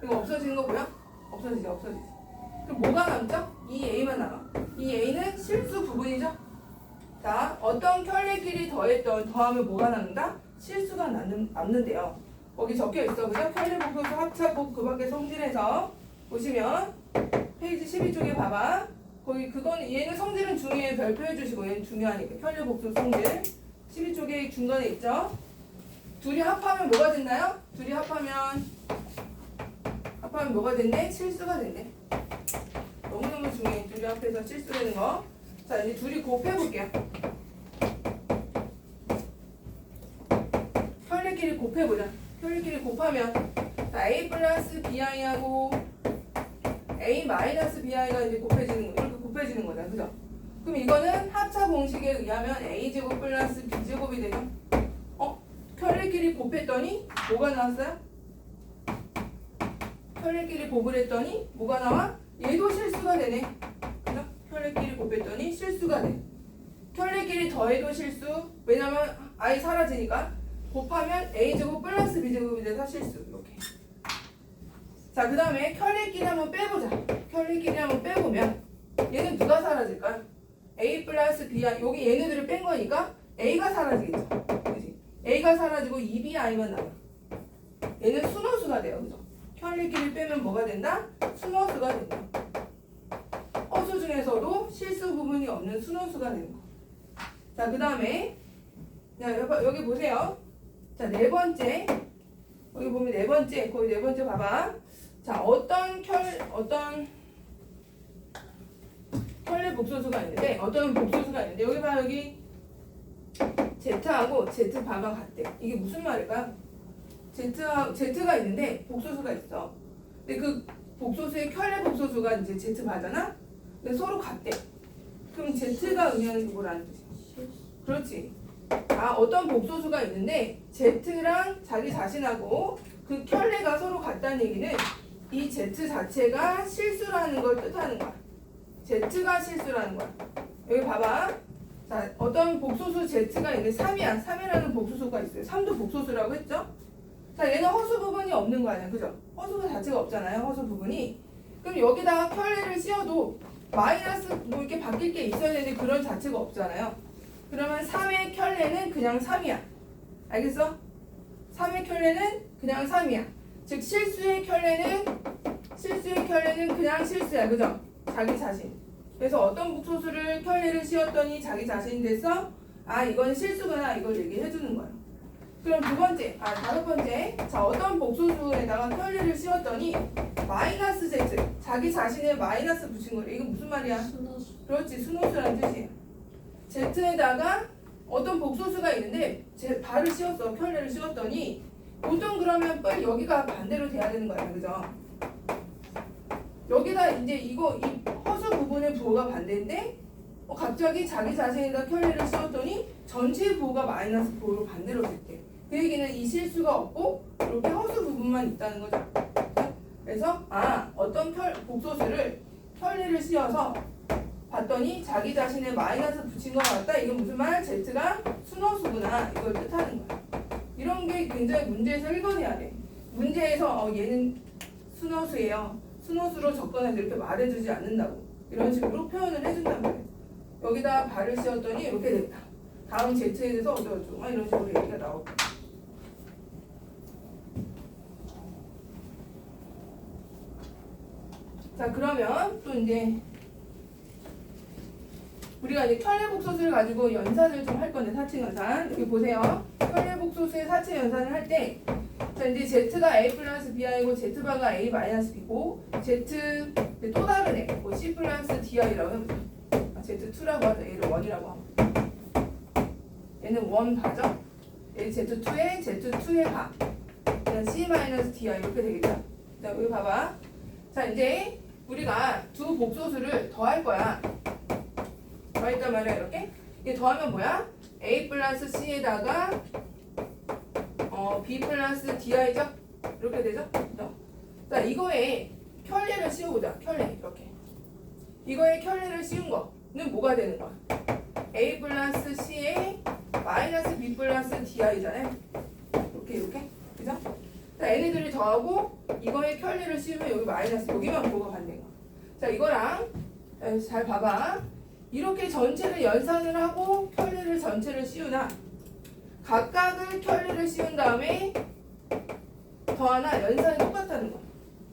이거 없어지는 거고요. 없어지지. 그럼 뭐가 남죠? 이 a만 남아. 이 a는 실수 부분이죠. 자, 어떤 켤레끼리 더하면 뭐가 남는다? 실수가 남는데요. 거기 적혀 있어. 그죠? 켤레 복소수 합차곱 그 밖에 성질에서 보시면 페이지 12쪽에 봐봐. 거기 얘는 성질은 중요해. 별표해 주시고 얘는 중요하니까. 켤레 복소수 성질 12쪽에 중간에 있죠. 둘이 합하면 뭐가 됐나요? 둘이 합하면 뭐가 됐네? 실수가 됐네. 너무너무 중요해. 둘이 합해서 실수되는 거. 자, 이제 둘이 곱해볼게요. 켤레끼리 곱해보자. 켤레끼리 곱하면 자, a 플러스 bi하고 a 마이너스 bi가 이제 곱해지는 거. 이렇게 곱해지는 거다. 그죠? 그럼 이거는 합차 공식에 의하면 a제곱 플러스 b제곱이 되죠? 켤레끼리 곱했더니 뭐가 나왔어요? 켤레끼리 곱을 했더니 뭐가 나와? 얘도 실수가 되네. 그죠? 켤레끼리 곱했더니 실수가 돼. 켤레끼리 더해도 실수. 왜냐면 i 사라지니까. 곱하면 a제곱 플러스 b제곱이 돼서 실수. 이렇게. 자, 그 다음에 켤레끼리 한번 빼보자. 켤레끼리 한번 빼보면 얘는 누가 사라질까요? a 플러스 b, 여기 얘네들을 뺀 거니까 a가 사라지겠죠. 그치? a가 사라지고 2bi만 남아. 얘는 순호수가 돼요. 그죠? 켤레끼리 빼면 뭐가 된다? 순호수가 된다. 허수 중에서도 실수 부분이 없는 순호수가 되는 거. 자, 그 다음에 여기 보세요. 자, 네 번째. 여기 보면 네 번째. 거기 네 번째 봐봐. 자, 어떤 켤레 복소수가 있는데 여기 봐. 여기 Z하고 Z바가 같대. 이게 무슨 말일까요? Z가 있는데 복소수가 있어. 근데 그 복소수의 켤레 복소수가 이제 Z바잖아? 근데 서로 같대. 그럼 Z가 의미하는 게 뭐라는 뜻이야? 그렇지. 아, 어떤 복소수가 있는데 Z랑 자기 자신하고 그 켤레가 서로 같다는 얘기는 이 Z 자체가 실수라는 걸 뜻하는 거야. Z가 실수라는 거야. 여기 봐봐. 자, 어떤 복소수 Z가 있는데 3이야. 3이라는 복소수가 있어요. 3도 복소수라고 했죠? 자, 얘는 허수 부분이 없는 거 아니야. 그죠? 허수 자체가 없잖아요. 허수 부분이. 그럼 여기다가 켤레를 씌워도 마이너스 뭐 이렇게 바뀔 게 있어야 되는데 그런 자체가 없잖아요. 그러면 3의 켤레는 그냥 3이야. 알겠어? 3의 켤레는 그냥 3이야. 즉 실수의 켤레는 그냥 실수야. 그죠? 자기 자신. 그래서 어떤 복소수를 켤레를 씌웠더니 자기 자신이 됐어? 아, 이건 실수구나. 이걸 얘기해 주는 거야. 그럼 다섯 번째. 자, 어떤 복소수에다가 켤레를 씌웠더니 마이너스 Z. 자기 자신의 마이너스 붙인 거래. 이거 무슨 말이야? 순호수. 그렇지, 순호수라는 뜻이에요. Z에다가 어떤 복소수가 있는데 제 발을 씌웠어. 켤레를 씌웠더니 보통 그러면 뿔 여기가 반대로 돼야 되는 거야. 그죠? 여기다 이제 이거 이 허수 부분의 부호가 반대인데 갑자기 자기 자신에다 켤레를 씌웠더니 전체 부호가 마이너스 부호로 반대로 됐대. 그 얘기는 이 실수가 없고 이렇게 허수 부분만 있다는 거죠. 그래서 어떤 복소수를 켤레를 씌워서 봤더니 자기 자신의 마이너스 붙인 것 같다. 이건 무슨 말? Z가 순호수구나. 이걸 뜻하는 거야. 이런 게 굉장히 문제에서 읽어내야 돼. 문제에서 얘는 순호수예요. 순호수로 접근해서 이렇게 말해주지 않는다고. 이런 식으로 표현을 해준단 말이에요. 여기다 발을 씌웠더니 이렇게 됐다. 다음 Z에 대해서 어쩌고저쩌고 이런 식으로 얘기가 나오고. 자, 그러면 또 이제 우리가 이제 켤레복소수를 가지고 연산을 좀 할 건데, 사칙 연산. 여기 보세요. 켤레복소수의 사칙 연산을 할 때, 자, 이제 Z가 A 플러스 BI고 Z바가 A 마이너스 B고, Z 또 다른 애, 뭐 C 플러스 DI라고 해보자. Z2라고 하자. 얘를 1이라고 하고. 얘는 1바죠? 얘 Z2의 Z2의 바. 그냥 C 마이너스 DI 이렇게 되겠죠? 자, 여기 봐봐. 자, 이제 우리가 두 복소수를 더할 거야. 더했단 말이야, 이렇게. 이게 더하면 뭐야? A 플러스 C에다가 B 플러스 DI죠? 이렇게 되죠? 자, 이거에 켤레를 씌워보자. 켤레, 이렇게. 이거에 켤레를 씌운 거는 뭐가 되는 거야? A 플러스 C에 마이너스 B 플러스 DI잖아요. 이렇게. 그죠? 자, 얘네들이 더하고 이거에 켤레를 씌우면 여기 마이너스, 여기만 부호가 반대인 거야. 자, 이거랑 잘 봐봐. 이렇게 전체를 연산을 하고 켤레를 전체를 씌우나 각각을 켤레를 씌운 다음에 더하나 연산이 똑같다는 거야.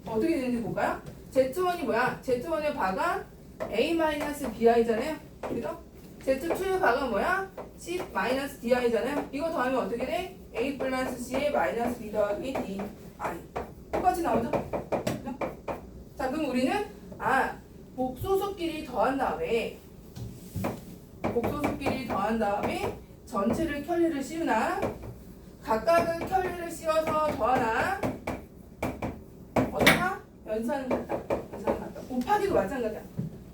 어떻게 되는지 볼까요? Z1이 뭐야? Z1의 바가 A-BI잖아요. 그죠? Z2의 바가 뭐야? C-DI잖아요. 이거 더하면 어떻게 돼? A 플러스 C의 마이너스 B 더하기 DI. 똑같이 나오죠? 그죠? 자, 그럼 우리는 복소수끼리 더한 다음에 전체를 켤레를 씌우나 각각을 켤레를 씌워서 더하나 어떠나? 연산은 같다. 곱하기도 마찬가지야.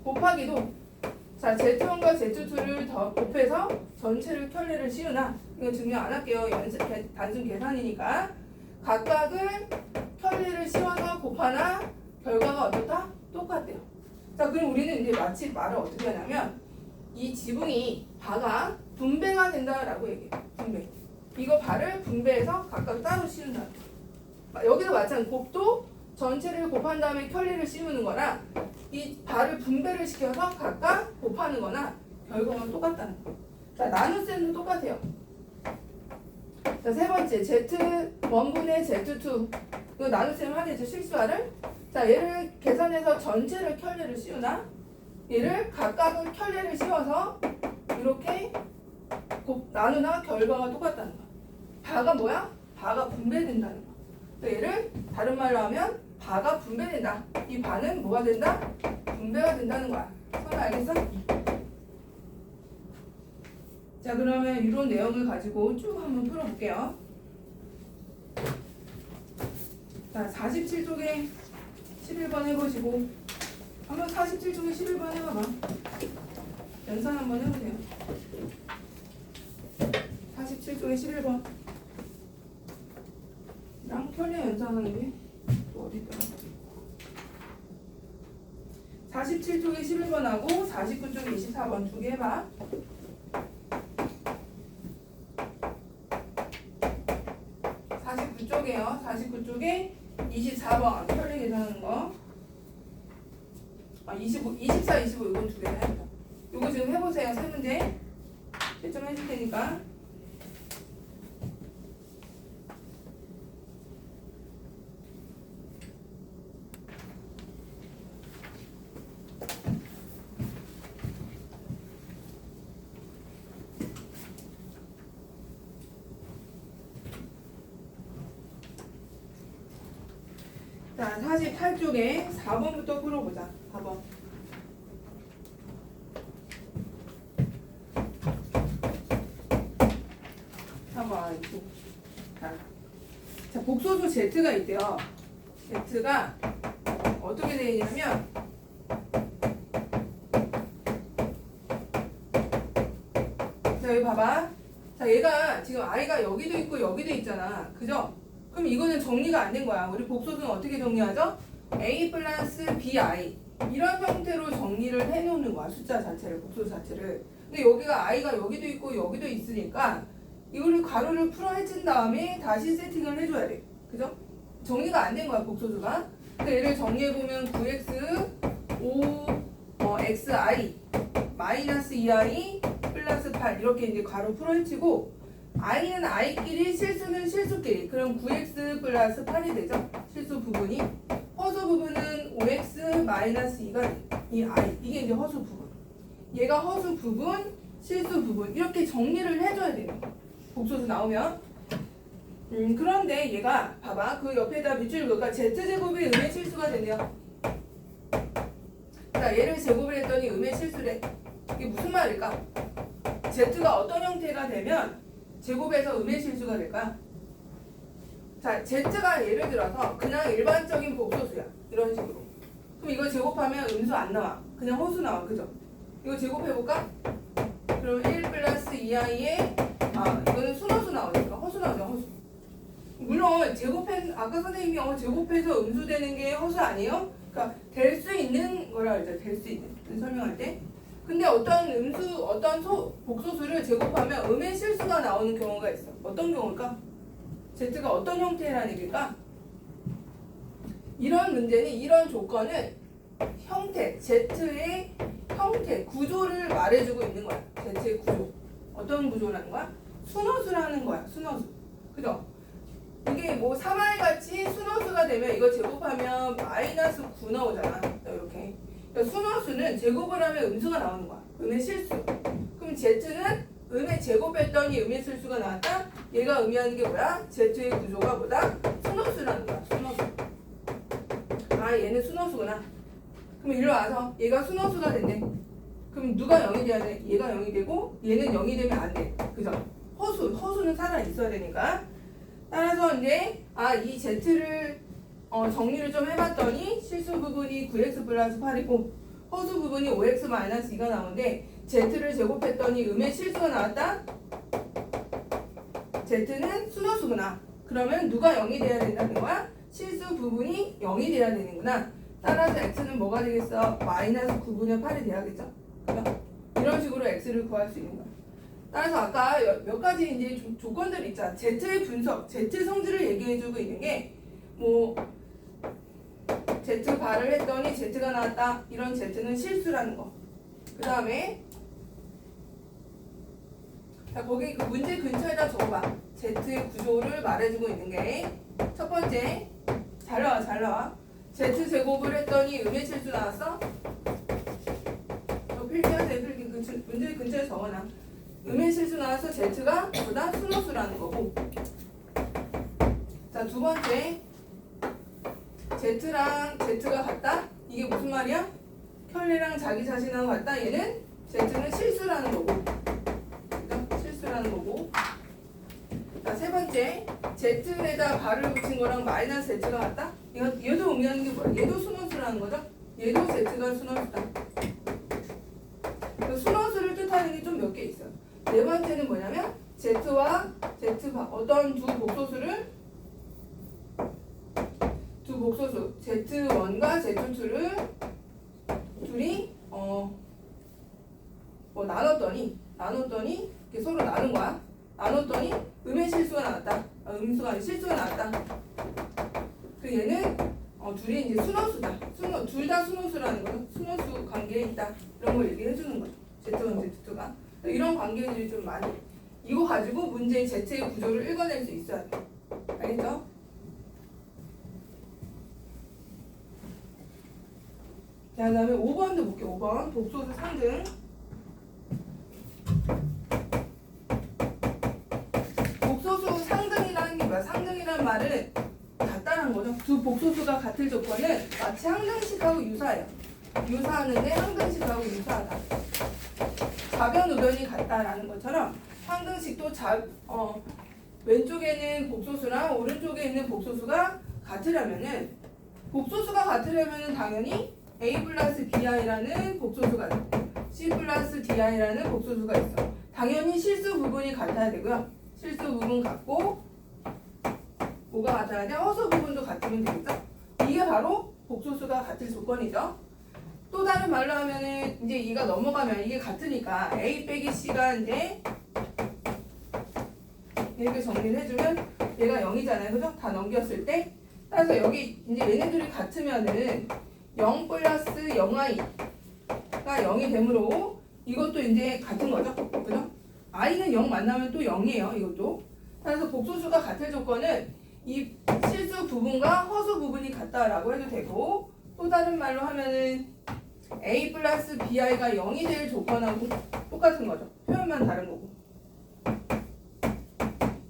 곱하기도 자, Z1과 Z2를 더 곱해서 전체를 켤레를 씌우나 이건 증명 안 할게요. 단순 계산이니까 각각을 켤레를 씌워서 곱하나 결과가 어떻다? 똑같대요. 자, 그럼 우리는 이제 마치 말을 어떻게 하냐면 이 지붕이 바가 분배가 된다라고 얘기해. 분배. 이거 바를 분배해서 각각 따로 씌운다. 여기도 마찬가지. 곱도 전체를 곱한 다음에 켤레를 씌우는 거나 이 바를 분배를 시켜서 각각 곱하는 거나 결과가 똑같다는 거. 자, 나눗셈도 똑같아요. 자, 세 번째 Z1분의 Z2 이거 나눗셈을 하겠죠. 실수화를. 자, 얘를 계산해서 전체를 켤레를 씌우나 얘를 각각을 켤레를 씌워서 이렇게 나누나 결과가 똑같다는 거야. 바가 뭐야? 바가 분배된다는 거야. 얘를 다른 말로 하면 바가 분배된다. 이 바는 뭐가 된다? 분배가 된다는 거야. 서로 알겠어? 자, 그러면 이런 내용을 가지고 쭉 한번 풀어볼게요. 자, 47쪽에 11번 해보시고 한번 47쪽에 11번 해봐봐. 연산 한번 해보세요. 47쪽에 11번 랑 켤레 연산하는 게 또 어디 있더라? 47쪽에 11번하고 49쪽에 24번 두 개 해봐. 49쪽에요. 49쪽에 24번 켤레 계산하는 거. 24, 25 이건 두 개 다 해보자. 이거 지금 해보세요. 세 문제 채점 해줄 테니까. 자, 48쪽에 4번부터 풀어보자. 4번. 자, 복소수 Z가 있대요. Z가 어떻게 되어 있냐면 자, 여기 봐봐. 자, 얘가 지금 I가 여기도 있고 여기도 있잖아. 그죠? 그럼 이거는 정리가 안 된 거야. 우리 복소수는 어떻게 정리하죠? A 플러스 BI 이런 형태로 정리를 해놓는 거야. 숫자 자체를, 복소수 자체를. 근데 여기가 I가 여기도 있고 여기도 있으니까 이거를 가로를 풀어 헤친 다음에 다시 세팅을 해줘야 돼. 그죠? 정리가 안 된 거야, 복소수가. 그래서 얘를 정리해보면 9x 5xi 마이너스 2i 플러스 8 이렇게 이제 가로 풀어 헤치고 i는 i끼리 실수는 실수끼리 그럼 9x 플러스 8이 되죠? 실수 부분이. 허수 부분은 5x 마이너스 2가 이 i 이게 이제 허수 부분. 얘가 허수 부분, 실수 부분 이렇게 정리를 해줘야 돼요. 복소수 나오면. 그런데 얘가 봐봐 그 옆에다 밑줄 그을까 z제곱의 음의 실수가 된대요. 자, 얘를 제곱을 했더니 음의 실수래. 이게 무슨 말일까? z가 어떤 형태가 되면 제곱해서 음의 실수가 될까? 자, z가 예를 들어서 그냥 일반적인 복소수야. 이런 식으로. 그럼 이거 제곱하면 음수 안 나와. 그냥 허수 나와. 그죠? 이거 제곱해볼까? 그럼 1 플러스 2i에 이거는 순허수 나오니까 허수 나오죠. 허수. 물론 제곱해 아까 선생님이 제곱해서 음수 되는 게 허수 아니에요? 그러니까 될 수 있는 거라 그러죠. 될 수 있는 설명할 때. 근데 어떤 음수 어떤 복소수를 제곱하면 음의 실수가 나오는 경우가 있어. 어떤 경우일까? z가 어떤 형태라는 얘기일까? 이런 문제는 이런 조건은 형태 z의 형태 구조를 말해주고 있는 거야. z의 구조. 어떤 구조라는 거야? 순허수라는 거야. 순허수. 그죠? 이게 뭐 3i 같이 순허수가 되면 이거 제곱하면 마이너스 9 나오잖아. 이렇게. 그러니까 순허수는 제곱을 하면 음수가 나오는 거야. 음의 실수. 그럼 z는 음의 제곱했더니 음의 실수가 나왔다? 얘가 의미하는 게 뭐야? z의 구조가 뭐다? 순허수라는 거야. 순허수. 얘는 순허수구나. 그럼 일로 와서 얘가 순허수가 됐네. 그럼 누가 0이 돼야 돼? 얘가 0이 되고 얘는 0이 되면 안 돼. 그죠? 허수는 살아 있어야 되니까. 따라서 이제 이 z를 정리를 좀 해봤더니 실수 부분이 9x 플러스 8이고 허수 부분이 5x 마이너스 2가 나오는데 z를 제곱했더니 음의 실수가 나왔다? z는 순허수구나. 그러면 누가 0이 돼야 된다는 거야? 실수 부분이 0이 돼야 되는구나. 따라서 x는 뭐가 되겠어? 마이너스 9분의 8이 돼야겠죠? 그죠? 이런 식으로 x를 구할 수 있는 거야. 따라서 아까 몇 가지 이제 조건들이 있잖아. z의 분석, z 성질을 얘기해주고 있는 게 뭐 z 발을 했더니 z가 나왔다. 이런 z는 실수라는 거. 그 다음에 자 거기 그 문제 근처에다 적어봐. z의 구조를 말해주고 있는 게 첫 번째 잘 나와. z 제곱을 했더니 음의 실수 나왔어? 필기하세요. 필기 문제 근처에 적어놔. 음의 실수 나와서 z가 보다 순허수라는 거고. 자, 두 번째 z랑 z가 같다? 이게 무슨 말이야? 켤레랑 자기 자신하고 같다? 얘는 z는 실수라는 거고. 그죠? 실수라는 거고. 자, 세 번째 z에다 발을 붙인 거랑 마이너스 z가 같다? 얘도 의미하는 게 뭐야? 얘도 순허수라는 거죠? 얘도 z가 순허수다. 순허수를 뜻하는 게 좀 몇 개 있어요. 네 번째는 뭐냐면 z와 z 어떤 두 복소수 z1과 z2를 둘이 나눴더니 이렇게 서로 나눈 거야. 나눴더니 음의 실수가 나왔다. 음수가 아니라 실수가 나왔다. 그 얘는 둘이 이제 순허수다. 둘 다 순허수라는 거죠. 순허수 관계에 있다. 이런 걸 얘기해 주는 거죠. z1, z2가. 이런 관계들이 좀 많이. 이거 가지고 문제의 z의 구조를 읽어낼 수 있어야 돼. 알겠죠? 자, 그 다음에 5번도 볼게요. 5번. 복소수 상등. 복소수 상등이라는 게 뭐야? 상등이라는 말은 같다는 같다라는 거죠. 두 복소수가 같을 조건은 마치 항등식하고 유사해요. 유사하는데 항등식하고 유사하다. 좌변 우변이 같다라는 것처럼 항등식도 왼쪽에는 복소수랑 오른쪽에 있는 복소수가 같으려면은 복소수가 같으려면은 당연히 a 플러스 bi라는 복소수가 있고 c 플러스 di라는 복소수가 있어. 당연히 실수 부분이 같아야 되고요. 실수 부분 같고 뭐가 같아야 돼? 허수 부분도 같으면 되겠죠? 이게 바로 복소수가 같을 조건이죠. 또 다른 말로 하면은 이제 이가 넘어가면 이게 같으니까 a 빼기 c가 이제 이렇게 정리를 해주면 얘가 0이잖아요. 그죠? 다 넘겼을 때 따라서 여기 이제 얘네들이 같으면은 0 플러스 0i가 0이 되므로 이것도 이제 같은 거죠. 그죠? i는 0 만나면 또 0이에요. 이것도. 따라서 복소수가 같을 조건은 이 실수 부분과 허수 부분이 같다라고 해도 되고 또 다른 말로 하면은 a 플러스 bi가 0이 될 조건하고 똑같은 거죠. 표현만 다른 거고.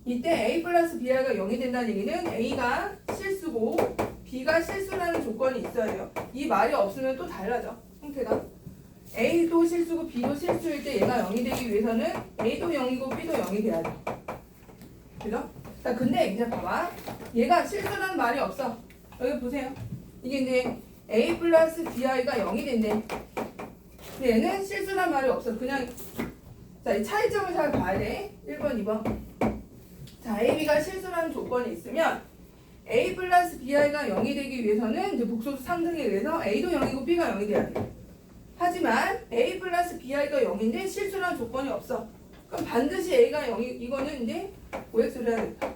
이때 a 플러스 bi가 0이 된다는 얘기는 a가 실수고 b가 실수라는 조건이 있어야 돼요. 이 말이 없으면 또 달라져. 형태가. a도 실수고 b도 실수일 때 얘가 0이 되기 위해서는 a도 0이고 b도 0이 돼야 돼. 그죠? 자, 근데 이제 봐봐. 얘가 실수라는 말이 없어. 여기 보세요. 이게 이제 a 플러스 bi가 0이 된대. 근데 얘는 실수란 말이 없어. 그냥 자, 이 차이점을 잘 봐야 돼. 1번, 2번. 자, a, b가 실수라는 조건이 있으면 a 플러스 bi가 0이 되기 위해서는 이제 복소수 상등에 의해서 a도 0이고 b가 0이 돼야 돼. 하지만 a 플러스 bi가 0인데 실수라는 조건이 없어. 그럼 반드시 a가 0이 이거는 이제 OX를 해야 된다.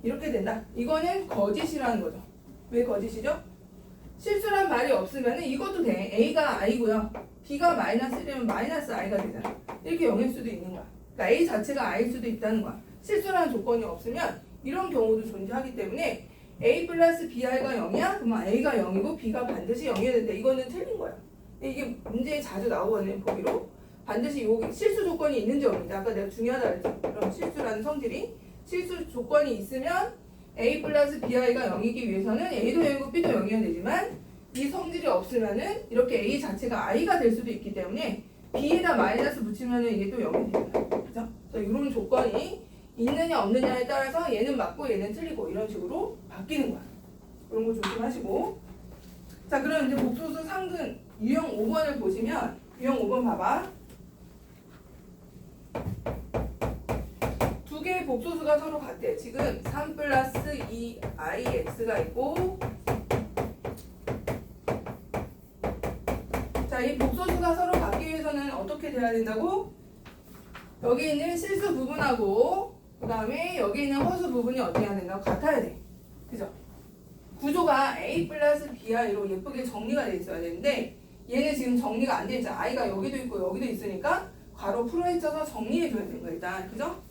이렇게 된다. 이거는 거짓이라는 거죠. 왜 거짓이죠? 실수란 말이 없으면 이것도 돼. a가 i고요. b가 마이너스 1이면 마이너스 i가 되잖아. 이렇게 0일 수도 있는 거야. 그러니까 a 자체가 i일 수도 있다는 거야. 실수라는 조건이 없으면 이런 경우도 존재하기 때문에 a 플러스 bi가 0이야? 그러면 a가 0이고 b가 반드시 0이어야 된다. 이거는 틀린 거야. 이게 문제에 자주 나오거든요. 보기로. 반드시 요 실수 조건이 있는지 없는지. 아까 내가 중요하다 그랬죠. 그럼 실수라는 성질이 실수 조건이 있으면 a 플러스 bi가 0이기 위해서는 a도 0이고 b도 0이어야 되지만 이 성질이 없으면은 이렇게 a 자체가 i가 될 수도 있기 때문에 b에다 마이너스 붙이면은 이게 또 0이 됩니다. 그죠? 이런 조건이 있느냐 없느냐에 따라서 얘는 맞고 얘는 틀리고 이런 식으로 바뀌는 거야. 그런 거 조심하시고. 자, 그럼 이제 복소수 상등 유형 5번을 보시면 유형 5번 봐봐. 두 개의 복소수가 서로 같대. 지금 3 플러스 2ix가 있고 자, 이 복소수가 서로 같기 위해서는 어떻게 돼야 된다고? 여기 있는 실수 부분하고 그 다음에 여기 있는 허수 부분이 어떻게 해야 된다고? 같아야 돼. 그죠? 구조가 a 플러스 bi로 예쁘게 정리가 돼 있어야 되는데 얘는 지금 정리가 안 돼 있잖아. i가 여기도 있고 여기도 있으니까 괄호 풀어에 쳐서 정리해줘야 되는 거야. 일단. 그죠?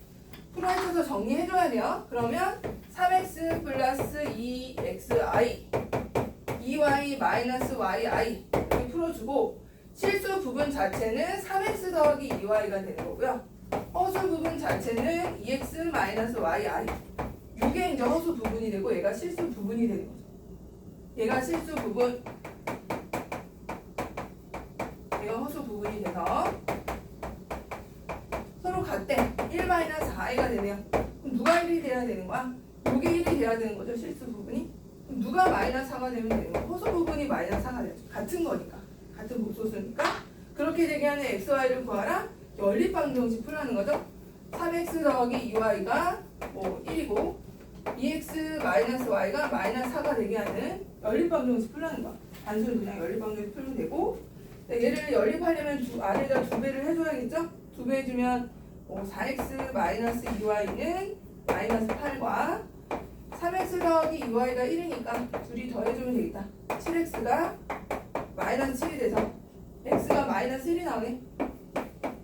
풀어에 쳐서 정리해줘야 돼요. 그러면 3x 플러스 2xi 2y 마이너스 yi 이렇게 풀어주고 실수 부분 자체는 3x 더하기 2y가 되는 거고요. 허수 부분 자체는 2x 마이너스 yi 이게 이제 허수 부분이 되고 얘가 실수 부분이 되는 거죠. 얘가 실수 부분 얘가 허수 부분이 돼서 서로 같대. 1 마이너스 4i가 되네요. 그럼 누가 1이 돼야 되는 거야? 이게 1이 돼야 되는 거죠. 실수 부분이. 그럼 누가 마이너스 4가 되면 되는 거야? 허수 부분이 마이너스 4가 되죠. 같은 거니까. 같은 복소수니까. 그렇게 되게 하는 xy를 구하라. 연립방정식 풀라는 거죠. 3x 더하기 2y가 1이고 2x 마이너스 y가 마이너스 4가 되게 하는 연립방정식 풀라는 거야. 단순히 그냥 연립방정식 풀면 되고 얘를 연립하려면 아래에다 2배를 해줘야겠죠? 2배 해주면 4x 마이너스 2y는 마이너스 8과 3x 더하기 2y가 1이니까 둘이 더해주면 되겠다. 7x가 마이너스 7이 돼서 x가 마이너스 1이 나오네.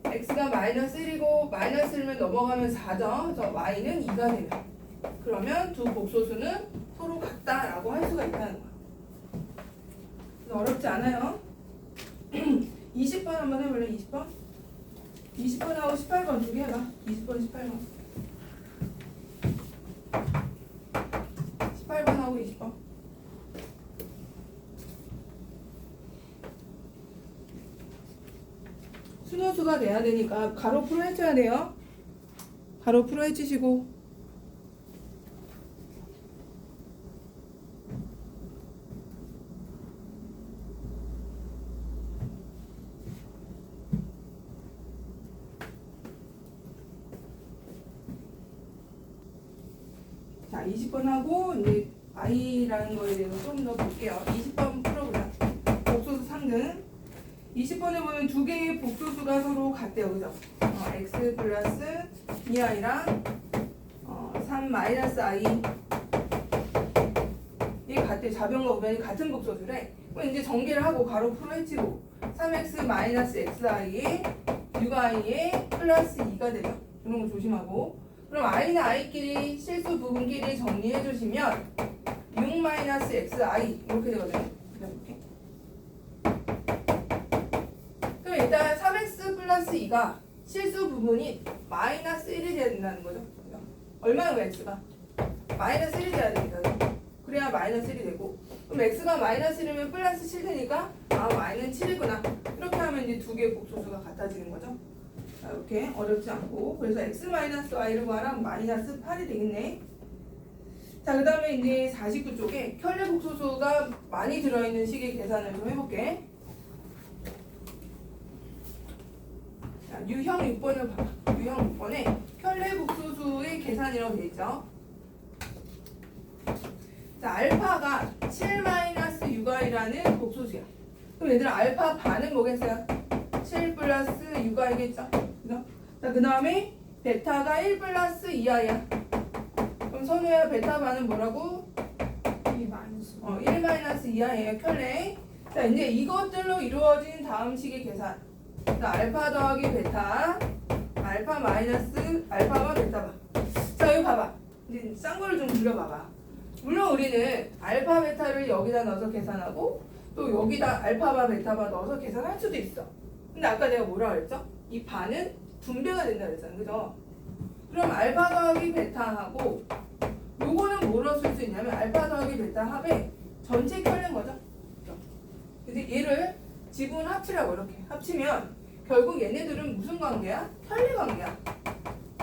x가 마이너스 1이고 마이너스 1면 넘어가면 4죠. 그래서 y는 2가 되면 그러면 두 복소수는 서로 같다라고 할 수가 있다는 거야. 어렵지 않아요. 20번 한번 해볼래? 20번? 20번하고 18번 두 개 해봐. 20번, 18번. 20번하고 20번. 순호수가 돼야 되니까 가로 풀어헤쳐야 돼요. 가로 풀어헤치시고. 자, 20번 하고 이제 i라는 거에 대해서 좀 더 볼게요. 20번 풀어보자. 복소수 상등. 20번에 보면 두 개의 복소수가 서로 같대요. 그죠? x 플러스 2i랑 3 마이너스 i 이게 같대. 좌변과 우변이 같은 복소수래. 그럼 이제 전개를 하고 가로 풀어헤치고 3x 마이너스 xi에 6i에 플러스 2가 되죠. 이런 거 조심하고. 그럼 i는 i끼리 실수 부분끼리 정리해 주시면 6 마이너스 xi 이렇게 되거든요. 이렇게. 그럼 일단 3x 플러스 2가 실수 부분이 마이너스 1이 돼야 된다는 거죠. 얼마나 x가? 마이너스 1이 돼야 됩니다. 그래야 마이너스 1이 되고. 그럼 x가 마이너스 1이면 플러스 7 되니까 y는 7이구나. 이렇게 하면 이제 두 개의 복소수가 같아지는 거죠. 자, 이렇게 어렵지 않고. 그래서 x 마이너스 y를 구하랑 마이너스 8이 되겠네. 자, 그 다음에 이제 49쪽에 켤레 복소수가 많이 들어있는 식의 계산을 좀 해볼게. 자, 유형 6번을 봐봐. 유형 6번에 켤레 복소수의 계산이라고 되어 있죠. 자, 알파가 7-6i라는 복소수야. 그럼 얘들아 알파 반은 뭐겠어요? 7 플러스 6i겠죠? 그죠? 자, 그 다음에 베타가 1 플러스 2i야. 그럼 선우야 베타 반은 뭐라고? 1 마이너스 2i예요. 켤레. 자, 이제 이것들로 이루어진 다음 식의 계산. 자, 알파 더하기 베타, 알파 마이너스 알파와 베타 반. 자, 여기 봐봐. 이제 쌍거를 좀 그려봐봐. 물론 우리는 알파 베타를 여기다 넣어서 계산하고 또 여기다 알파바 베타바 넣어서 계산할 수도 있어. 근데 아까 내가 뭐라 그랬죠? 이 반은 분배가 된다 그랬잖아. 그죠? 그럼 알파 더하기 베타하고 요거는 뭐로 쓸 수 있냐면 알파 더하기 베타 합의 전체 켤레인 거죠. 그래서 얘를 지분 합치라고 이렇게 합치면 결국 얘네들은 무슨 관계야? 켤레 관계야.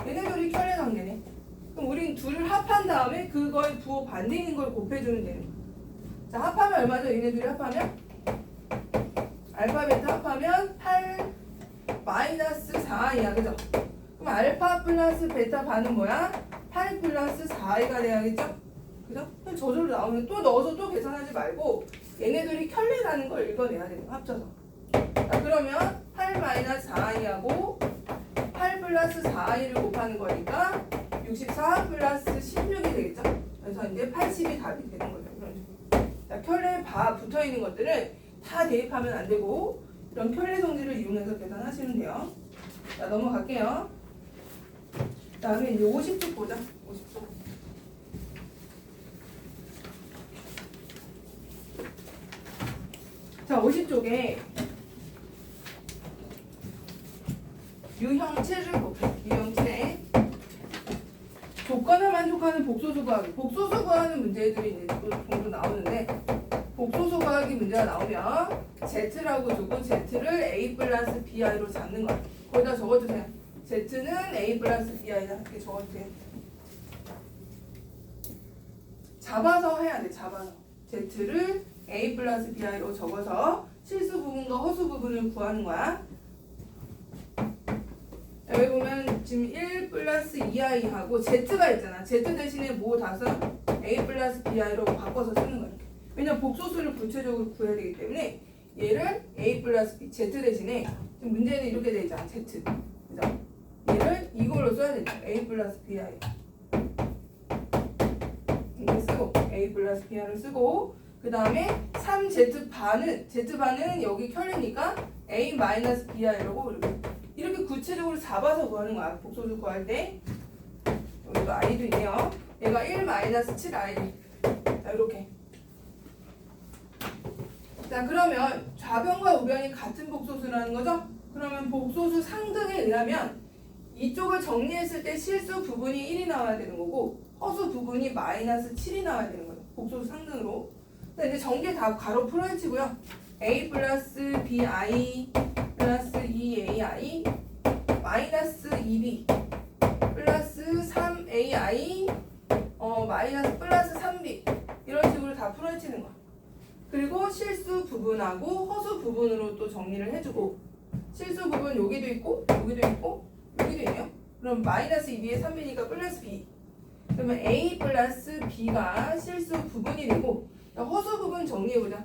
얘네들이 켤레 관계네. 그럼 우린 둘을 합한 다음에 그거에 부호 반대인 걸 곱해주면 되는 거야. 자, 합하면 얼마죠? 얘네들이 합하면? 알파 베타 합하면 8 마이너스 4i야. 그죠? 그럼 알파 플러스 베타 반은 뭐야? 8 플러스 4i가 돼야겠죠? 그죠? 그럼 저절로 나오면 또 넣어서 또 계산하지 말고 얘네들이 켤레라는 걸 읽어내야 돼요. 합쳐서. 자, 그러면 8 마이너스 4i하고 8 플러스 4i를 곱하는 거니까 64 플러스 16이 되겠죠? 그래서 이제 80이 답이 되는 거죠. 이런 식으로. 자, 켤레 바 붙어 있는 것들은 다 대입하면 안 되고 이런 켤레 성질을 이용해서 계산하시면 돼요. 자, 넘어갈게요. 다음에 이제 50쪽 보자. 50쪽. 자, 50쪽에 유형체를 볼게요. 유형체. 조건을 만족하는 복소수 구하기. 복소수 구하는 문제들이 이제 종종 나오는데 복소수 구하기 문제가 나오면 Z라고 주고 Z를 A 플러스 BI로 잡는 거야. 거기다 적어주세요. Z는 A 플러스 BI다. 이렇게 적어주세요. 잡아서 해야 돼. 잡아서. Z를 A 플러스 BI로 적어서 실수 부분과 허수 부분을 구하는 거야. 여기 보면 지금 1 플러스 2i하고 z가 있잖아. z 대신에 뭐 다서 a 플러스 bi로 바꿔서 쓰는 거야. 왜냐면 복소수를 구체적으로 구해야 되기 때문에 얘를 a 플러스 b, z 대신에 지금 문제는 이렇게 돼 있잖아. z. 그죠? 얘를 이걸로 써야 되죠. a 플러스 bi 이렇게 쓰고 a 플러스 bi를 쓰고 그 다음에 3z반은 z반은 여기 켤레니까 a 마이너스 bi라고 이렇게 구체적으로 잡아서 구하는 거야. 복소수 구할 때. 여기도 i도 있네요. 얘가 1 마이너스 7i. 자, 이렇게. 자, 그러면 좌변과 우변이 같은 복소수라는 거죠? 그러면 복소수 상등에 의하면 이쪽을 정리했을 때 실수 부분이 1이 나와야 되는 거고 허수 부분이 마이너스 7이 나와야 되는 거죠. 복소수 상등으로. 근데 이제 전개 다 가로 풀어헤치고요. a 플러스 bi 플러스 2ai 마이너스 2b 플러스 3ai 마이너스 플러스 3b 이런 식으로 다 풀어헤치는 거야. 그리고 실수 부분하고 허수 부분으로 또 정리를 해주고, 실수 부분 여기도 있고 여기도 있고 여기도 있네요. 그럼 마이너스 2b에 3b니까 플러스 b. 그러면 a 플러스 b가 실수 부분이 되고, 허수 부분 정리해보자.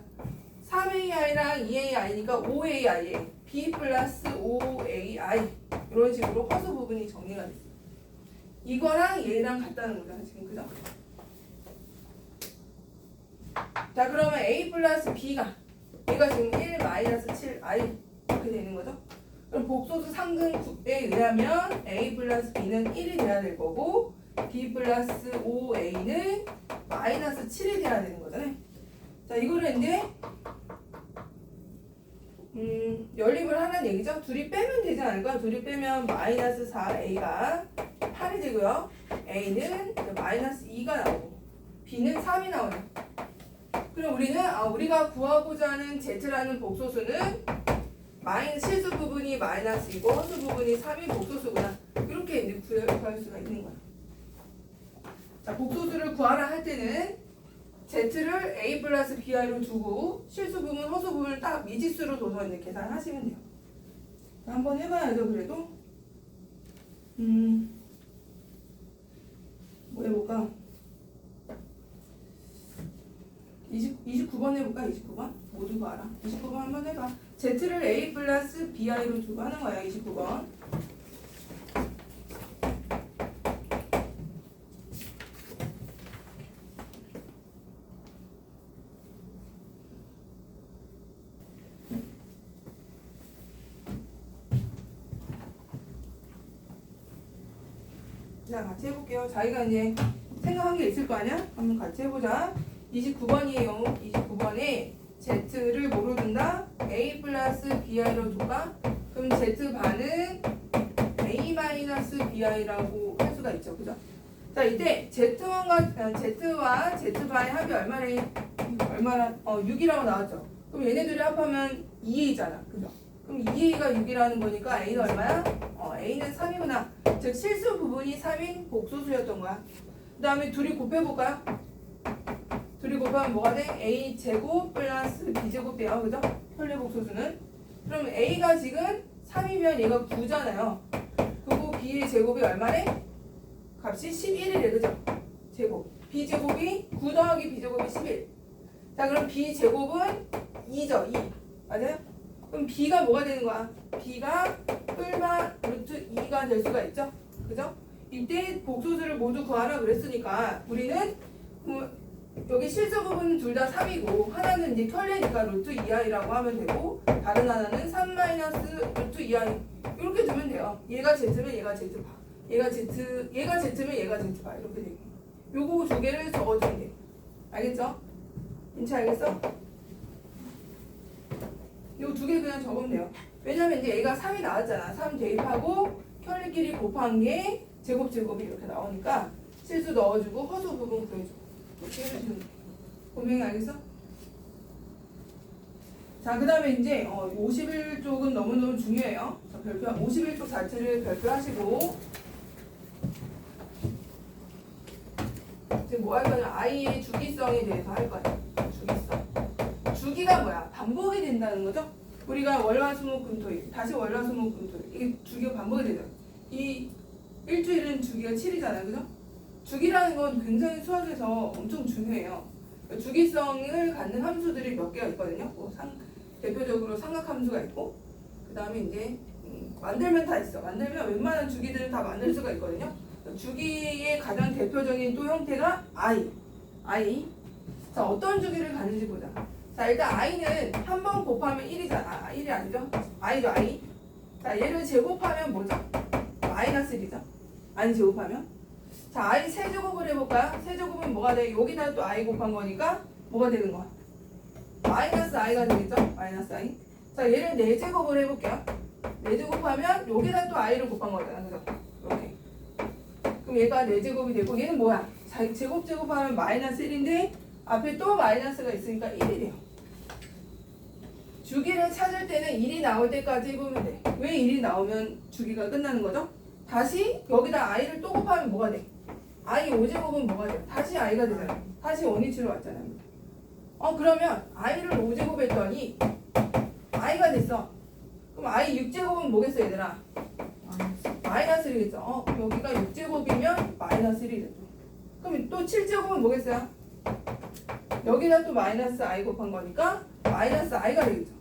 3ai랑 2ai니까 5ai, b 플러스 5ai 이런 식으로 허수 부분이 정리가 됐어. 이거랑 얘랑 같다는 거잖아 지금, 그죠? 자, 그러면 a 플러스 b가 얘가 지금 1 마이너스 7i 이렇게 되는 거죠. 그럼 복소수 상등에 의하면 a 플러스 b는 1이 돼야 될 거고, b 플러스 5a는 마이너스 7이 돼야 되는 거잖아요. 자, 이거를 이제 연립을 하는 얘기죠. 둘이 빼면 되지 않을까? 둘이 빼면 마이너스 4a가 8이 되고요. a는 마이너스 2가 나오고 b는 3이 나오네요. 그럼 우리는 우리가 구하고자 하는 z라는 복소수는 실수 부분이 마이너스이고 허수 부분이 3이 복소수구나. 이렇게 이제 구할 수가 있는 거야. 자, 복소수를 구하라 할 때는 z를 a 플러스 bi로 두고 실수 부분, 허수 부분을 딱 미지수로 둬서 이제 계산하시면 돼요. 한번 해봐야죠. 그래도 뭐 해볼까? 29번 해볼까? 29번? 모두 봐라. 29번 한번 해봐. z를 a 플러스 bi로 두고 하는 거야. 29번. 자, 같이 해볼게요. 자기가 이제 생각한 게 있을 거 아니야? 한번 같이 해보자. 29번이에요. 29번에 z를 뭐로 둔다? a 플러스 bi로 둘까? 그럼 z반은 a 마이너스 bi라고 할 수가 있죠. 그죠? 자, 이때 z와 z반의 합이 얼마나 6이라고 나왔죠. 그럼 얘네들이 합하면 2a잖아. 그죠? 그럼 2a가 6이라는 거니까 a는 얼마야? a는 3이구나. 즉 실수 부분이 3인 복소수였던 거야. 그 다음에 둘이 곱해볼까요? 둘이 곱하면 뭐가 돼? a 제곱 플러스 b 제곱 돼요. 그죠? 현례복소수는. 그럼 a가 지금 3이면 얘가 9잖아요. 그리고 b의 제곱이 얼마래? 값이 11이래. 그죠? 제곱. b 제곱이 9 더하기 b 제곱이 11. 자, 그럼 b 제곱은 2죠. 2. 맞아요? 그럼 b가 뭐가 되는 거야? b가 뿔마 루트 2가 될 수가 있죠. 그죠? 이때 복소수를 모두 구하라 그랬으니까 우리는 여기 실수 부분은 둘 다 3이고 하나는 이제 켤레니까 루트 2i라고 하면 되고, 다른 하나는 3 마이너스 루트 2i 이렇게 두면 돼요. 얘가 z면 얘가 z바, 얘가 z면 얘가 z바 이렇게 되고, 요거 두 개를 적어주면 돼. 알겠죠? 인치 알겠어? 요 두 개 그냥 적으면 돼요. 왜냐면 이제 얘가 3이 나왔잖아. 3 대입하고 켤레끼리 곱한 게 제곱이 이렇게 나오니까 실수 넣어주고 허수 부분 구해주고 이렇게 해주시면 돼. 고명이 알겠어? 자, 그 다음에 이제 51쪽은 너무너무 중요해요. 51쪽 자체를 별표하시고, 지금 뭐 할 거냐? i의 주기성에 대해서 할 거예요. 주기성. 주기가 뭐야? 반복이 된다는 거죠? 우리가 월화수목금토일, 다시 월화수목금토일, 이게 주기가 반복이 되죠. 이 일주일은 주기가 7이잖아요. 그죠? 주기라는 건 굉장히 수학에서 엄청 중요해요. 주기성을 갖는 함수들이 몇 개가 있거든요. 대표적으로 삼각함수가 있고, 그 다음에 이제 만들면 다 있어. 만들면 웬만한 주기들은 다 만들 수가 있거든요. 주기의 가장 대표적인 또 형태가 i. 자, 어떤 주기를 갖는지 보자. 자, 일단 i는 한 번 곱하면 1이잖아. 1이 아니죠? i죠, i. 자, 얘를 제곱하면 뭐죠? 마이너스 1이죠. i 제곱하면. 자, i 세제곱을 해볼까요? 세제곱은 뭐가 돼? 여기다 또 i 곱한 거니까 뭐가 되는 거야? 마이너스 i가 되겠죠? 마이너스 i. 자, 얘를 4제곱을 해볼게요. 4제곱하면 여기다 또 i를 곱한 거잖아. 그죠? 이렇게. 그럼 얘가 4제곱이 되고, 얘는 뭐야? 제곱하면 마이너스 1인데 앞에 또 마이너스가 있으니까 1이래요. 주기를 찾을 때는 1이 나올 때까지 해보면 돼. 왜 1이 나오면 주기가 끝나는 거죠? 다시 여기다 i를 또 곱하면 뭐가 돼? i 5제곱은 뭐가 돼요? 다시 i가 되잖아. 다시 원위치로 왔잖아요. 그러면 i를 5제곱 했더니 i가 됐어. 그럼 i 6제곱은 뭐겠어 얘들아? 마이너스 1이겠죠. 여기가 6제곱이면 마이너스 1이 됐죠. 그럼 또 7제곱은 뭐겠어요? 여기다 또 마이너스 i 곱한 거니까 마이너스 i가 되겠죠.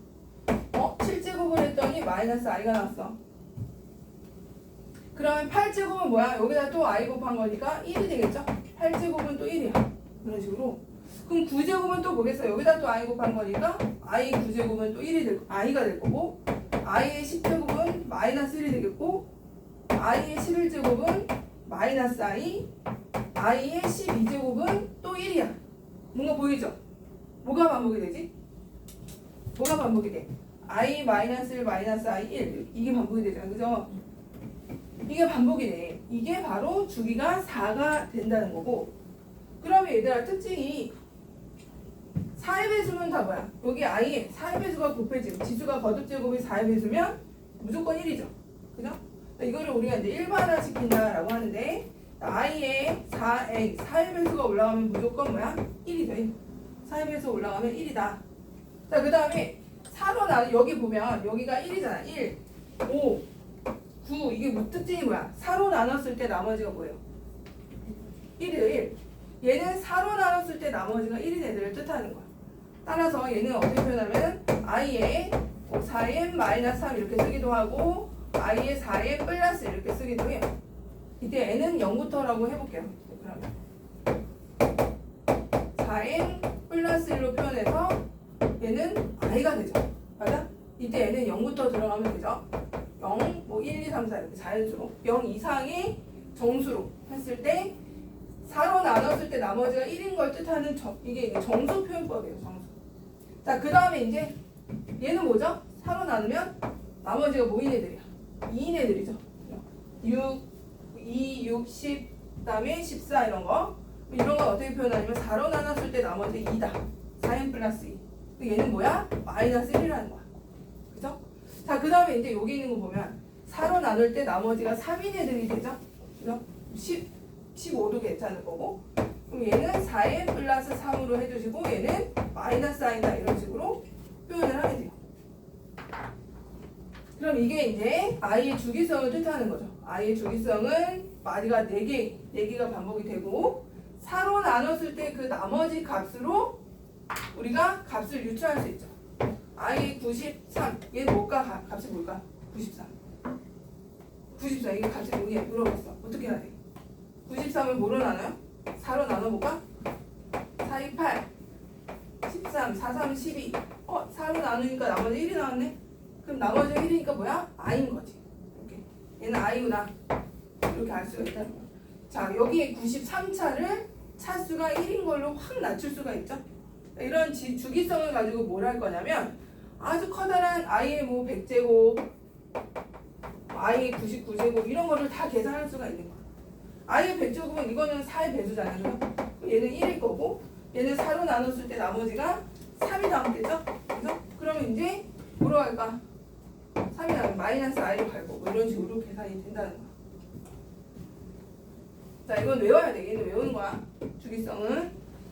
7제곱을 했더니 마이너스 i가 나왔어. 그러면 8제곱은 뭐야? 여기다 또 i 곱한 거니까 1이 되겠죠? 8제곱은 또 1이야. 이런 식으로. 그럼 9제곱은 또 뭐겠어? 여기다 또 i 곱한 거니까 i 9제곱은 또 1이 될 i가 될 거고, i의 10제곱은 마이너스 1이 되겠고, i의 11제곱은 마이너스 i, i의 12제곱은 또 1이야. 뭔가 보이죠? 뭐가 반복이 되지? 뭐가 반복이 돼? i 마이너스 1 마이너스 i 1 이게 반복이 되잖아. 그죠? 이게 반복이 돼. 이게 바로 주기가 4가 된다는 거고. 그러면 얘들아 특징이 4의 배수는 다 뭐야? 여기 i에 4의 배수가 곱해지고 지수가 거듭제곱이 4의 배수면 무조건 1이죠. 그죠? 이거를 우리가 이제 일반화시킨다라고 하는데 i에 4의 배수가 올라가면 무조건 뭐야? 1이죠. 4의 배수 올라가면 1이다. 자, 그 다음에 4로 나는 여기 보면 여기가 1이잖아. 1, 5, 9 이게 뭐 특징이 뭐야? 4로 나눴을 때 나머지가 뭐예요? 1이에요. 1. 얘는 4로 나눴을 때 나머지가 1인 애들을 뜻하는 거야. 따라서 얘는 어떻게 표현하면 i에 4n 마이너스 3 이렇게 쓰기도 하고 i에 4n 플러스 이렇게 쓰기도 해요. 이때 n은 0부터라고 해볼게요. 그러면 4n 플러스 1로 표현해서 얘는 i가 되죠. 맞아? 이때 n은 0부터 들어가면 되죠. 0, 뭐 1, 2, 3, 4 이렇게 자연수로 0 이상의 정수로 했을 때 4로 나눴을 때 나머지가 1인 걸 뜻하는 이게 정수 표현법이에요. 정수. 자, 그 다음에 이제 얘는 뭐죠? 4로 나누면 나머지가 뭐인 애들이야? 2인 애들이죠. 6, 2, 6, 10, 그 다음에 14 이런 거. 이런 걸 어떻게 표현하냐면 4로 나눴을 때 나머지 2다. 4n 플러스 2. 얘는 뭐야? 마이너스 1이라는 거야. 그죠? 자, 그 다음에 이제 여기 있는 거 보면 4로 나눌 때 나머지가 3인 애들이 되죠? 그죠? 15도 괜찮을 거고. 그럼 얘는 4n 플러스 3으로 해주시고 얘는 마이너스 i다 이런 식으로 표현을 하게 돼요. 그럼 이게 이제 i의 주기성을 뜻하는 거죠. i의 주기성은 마디가 4개가 반복이 되고 4로 나눴을 때 그 나머지 값으로 우리가 값을 유추할 수 있죠. i 93 얘는 뭘까? 값이 뭘까? 93 이게 값이 여기에 물어봤어. 어떻게 해야 돼? 93을 뭐로 나눠요? 4로 나눠볼까? 4, 2, 8 13, 4, 3, 12 4로 나누니까 나머지 1이 나왔네? 그럼 나머지 1이니까 뭐야? i인 거지. 이렇게. 얘는 i구나. 이렇게 알 수가 있다는 거야. 자, 여기에 93차를 차수가 1인 걸로 확 낮출 수가 있죠. 이런 주기성을 가지고 뭘 할 거냐면 아주 커다란 i의 뭐 100제곱, i의 99제곱 이런 거를 다 계산할 수가 있는 거야. i의 100제곱은 이거는 4의 배수잖아요. 얘는 1일 거고 얘는 4로 나눴을 때 나머지가 3이 남겠죠? 그래서 그러면 이제 뭐로 할까? 3이 나면 마이너스 i로 갈 거고 이런 식으로 계산이 된다는 거야. 자, 이건 외워야 돼. 얘는 외우는 거야. 주기성은.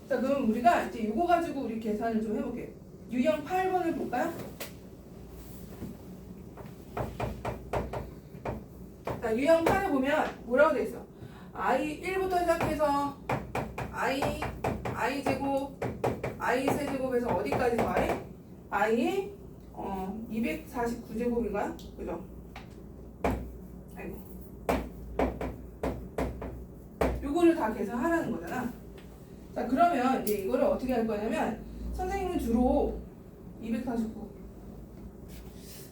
자, 그럼 우리가 이제 이거 가지고 우리 계산을 좀 해볼게요. 유형 8번을 볼까요? 자, 유형 8에 보면 뭐라고 돼 있어? i 1부터 시작해서 i 제곱, i 세제곱에서 어디까지 더해? i의 249제곱인가요? 그죠? 아이고. 요거를 다 계산하라는 거잖아. 자, 그러면 이제 이거를 어떻게 할 거냐면 선생님은 주로 249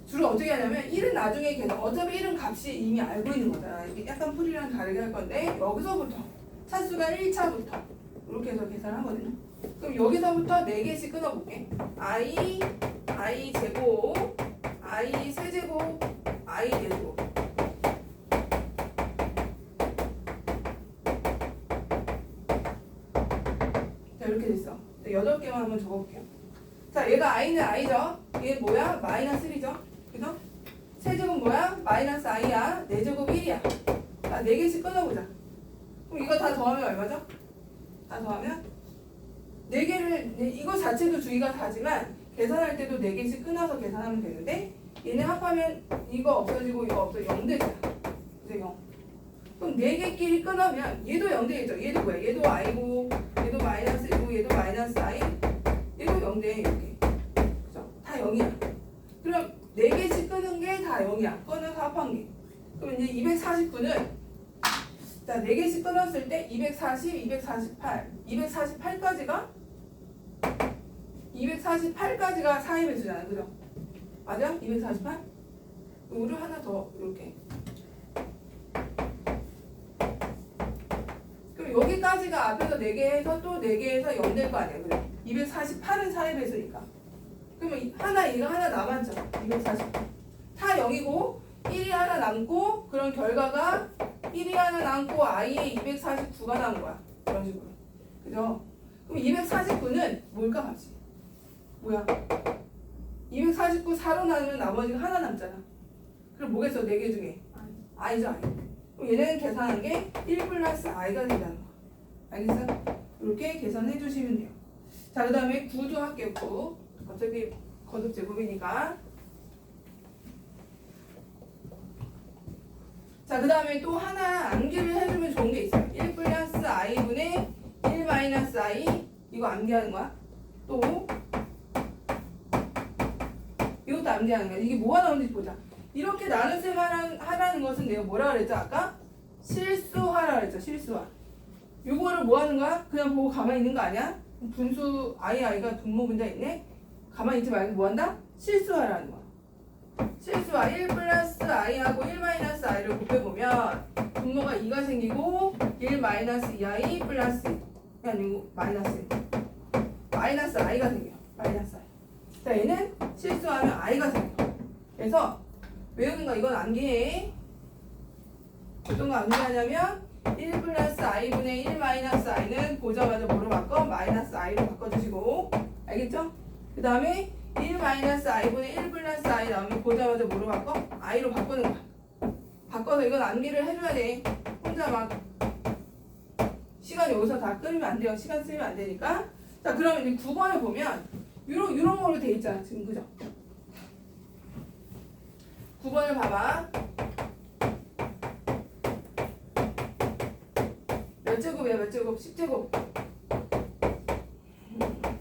주로 어떻게 하냐면 1은 나중에 계산 어차피 1은 값이 이미 알고 있는 거잖아. 이게 약간 풀이랑 다르게 할 건데 여기서부터 차수가 1차부터 이렇게 해서 계산하거든요. 그럼 여기서부터 4개씩 끊어볼게. i 제곱, i 세제곱, i 4제곱. 자, 이렇게 됐어. 8개만 한번 적어볼게요. 자, 얘가 i는 i죠. 얘 뭐야? 마이너스 1이죠. 그죠? 세제곱 뭐야? 마이너스 i야. 4제곱 1이야. 자, 4개씩 끊어보자. 그럼 이거 다 더하면 얼마죠? 다 더하면 4개를, 이거 자체도 주기가 다지만 계산할 때도 4개씩 끊어서 계산하면 되는데 얘네 합하면 이거 없어지고 이거 없어 0 되잖아. 그래서 0. 그럼 4개끼리 끊으면 얘도 0 되겠죠. 얘도 뭐야? 얘도 i고 얘도 마이너스 1이고 얘도 마이너스 i 얘도 0 돼. 이렇게. 그죠? 다 0이야. 그럼 4개씩 끊은 게 다 0이야. 끊어서 합한 게. 그럼 이제 249는 자, 4개씩 끊었을 때 240, 248, 248까지가 4의 배수잖아. 그죠? 맞아? 248? 우리 하나 더 이렇게. 그럼 여기까지가 앞에서 4개 해서 또 4개 해서 0 될 거 아니야. 그래. 248은 4의 배수니까. 그러면 이거 하나 남았죠. 248. 다 0이고 1이 하나 남고 그런 결과가 1이 하나 남고 i의 249가 나온 거야. 이런 식으로. 그죠? 그럼 249는 뭘까 값이? 뭐야? 249 4로 나누면 나머지가 하나 남잖아. 그럼 뭐겠어? 4개 중에? i죠, i. 그럼 얘는 계산한 게 1 플러스 i가 된다는 거. 알겠어? 이렇게 계산해 주시면 돼요. 자, 그 다음에 9도 할게요. 9. 어차피 거듭 제곱이니까. 자, 그 다음에 또 하나 암기를 해주면 좋은 게 있어요. 1 플러스 i분의 1 마이너스 i. 이거 암기하는 거야. 또 이것도 암기하는 거야. 이게 뭐가 나오는지 보자. 이렇게 나눗셈 하라는 것은 내가 뭐라 그랬죠? 아까? 실수하라 그랬죠. 실수하. 요거를 뭐 하는 거야? 그냥 보고 가만히 있는 거 아니야? 분수 i가 분모 분자 있네? 가만히 있지 말고 뭐 한다? 실수하라는 거야. 실수하 1 플러스 i하고 1 마이너스 i를 곱해보면 분모가 2가 생기고 1 마이너스 2i 플러스 아니고 마이너스 i가 생겨요. 마이너스 i. 자, 얘는 실수하면 i가 생겨. 그래서 외우는 거 이건 암기해. 어떤 거 암기하냐면 1 플러스 i분의 1 마이너스 i는 보자마자 뭐로 바꿔? 마이너스 i로 바꿔주시고. 알겠죠? 그 다음에 1 마이너스 i분의 1 플러스 i 나오면 보자마자 뭐로 바꿔? i로 바꾸는 거야. 바꿔서 이건 암기를 해줘야 돼. 혼자 막 시간 여기서 다 끊으면 안 돼요. 시간 쓰면 안 되니까. 자, 그러면 이제 9번을 보면 이런 거로 돼 있잖아. 지금 그죠? 9번을 봐봐. 몇 제곱이야? 몇 제곱? 10제곱.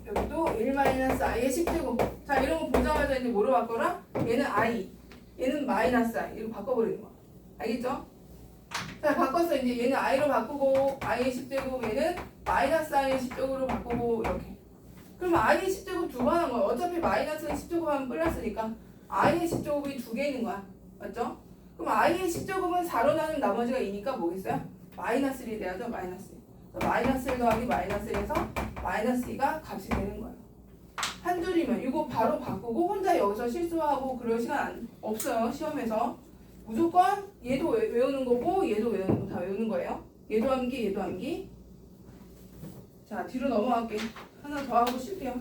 여기도 1 마이너스 i의 10제곱. 자, 이런 거 보자마자 이제 뭐로 바꿔라? 얘는 i, 얘는 마이너스 i. 이거 바꿔버리는 거야. 알겠죠? 자, 바꿨어. 이제 얘는 i로 바꾸고 i의 10제곱, 얘는 마이너스 i의 10제곱으로 바꾸고 이렇게. 그러면 i의 10제곱 두 번 하는 거야. 어차피 마이너스의 10제곱 하면 플러스니까 i의 10제곱이 2개 있는 거야. 맞죠? 그럼 i의 10제곱은 4로 나누면 나머지가 2니까 뭐겠어요? 마이너스 1이 돼야죠. 마이너스 1. 마이너스 1 더하기 마이너스 1에서 마이너스 2가 값이 되는 거예요. 한 줄이면 이거 바로 바꾸고 혼자 여기서 실수하고 그럴 시간 없어요. 시험에서. 무조건 얘도 외우는 거고 얘도 외우는 거 다 외우는 거예요. 얘도 암기, 얘도 암기. 자, 뒤로 넘어갈게. 하나 더 하고 쉴게요.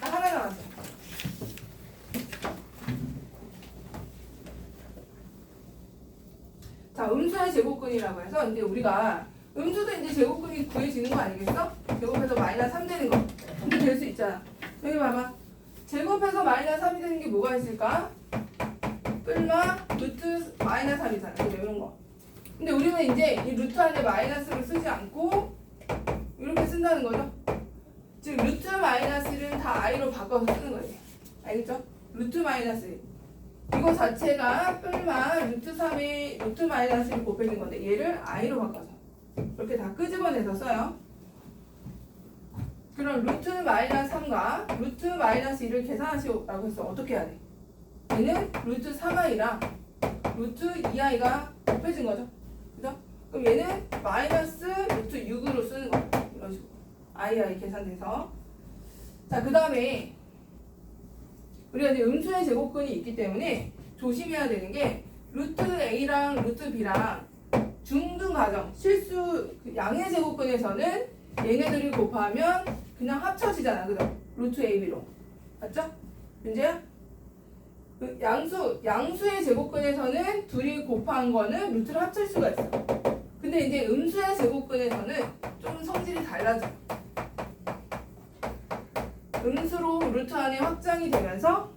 딱 하나 남았어요. 자, 음수의 제곱근이라고 해서 이제 우리가 음수도 이제 제곱근이 구해지는 거 아니겠어? 제곱해서 마이너스 3 되는 거. 근데 될 수 있잖아. 여기 봐봐. 제곱해서 마이너스 3이 되는 게 뭐가 있을까? 뿔마 루트 마이너스 3이잖아. 그죠? 이런 거. 근데 우리는 이제 이 루트 안에 마이너스를 쓰지 않고 이렇게 쓴다는 거죠. 즉 루트 마이너스를 다 i로 바꿔서 쓰는 거예요. 알겠죠? 루트 마이너스 1. 이거 자체가 뿔마 루트 3의 루트 마이너스를 곱해진 건데 얘를 i로 바꿔서 이렇게 다 끄집어내서 써요. 그럼 루트 마이너스 3과 루트 마이너스 1을 계산하시라고 해서 어떻게 해야 돼? 얘는 루트 3i랑 루트 2i가 곱해진 거죠. 그죠? 그럼 얘는 마이너스 루트 6으로 쓰는 거예요. 이런 식으로. i 계산돼서. 자, 그 다음에 우리가 이제 음수의 제곱근이 있기 때문에 조심해야 되는 게 루트 a랑 루트 b랑 중등 가정 실수 양의 제곱근에서는 얘네들이 곱하면 그냥 합쳐지잖아. 그죠? 루트 AB로. 맞죠? 문제야? 그 양수의 제곱근에서는 둘이 곱한 거는 루트를 합칠 수가 있어. 근데 이제 음수의 제곱근에서는 좀 성질이 달라져. 음수로 루트 안에 확장이 되면서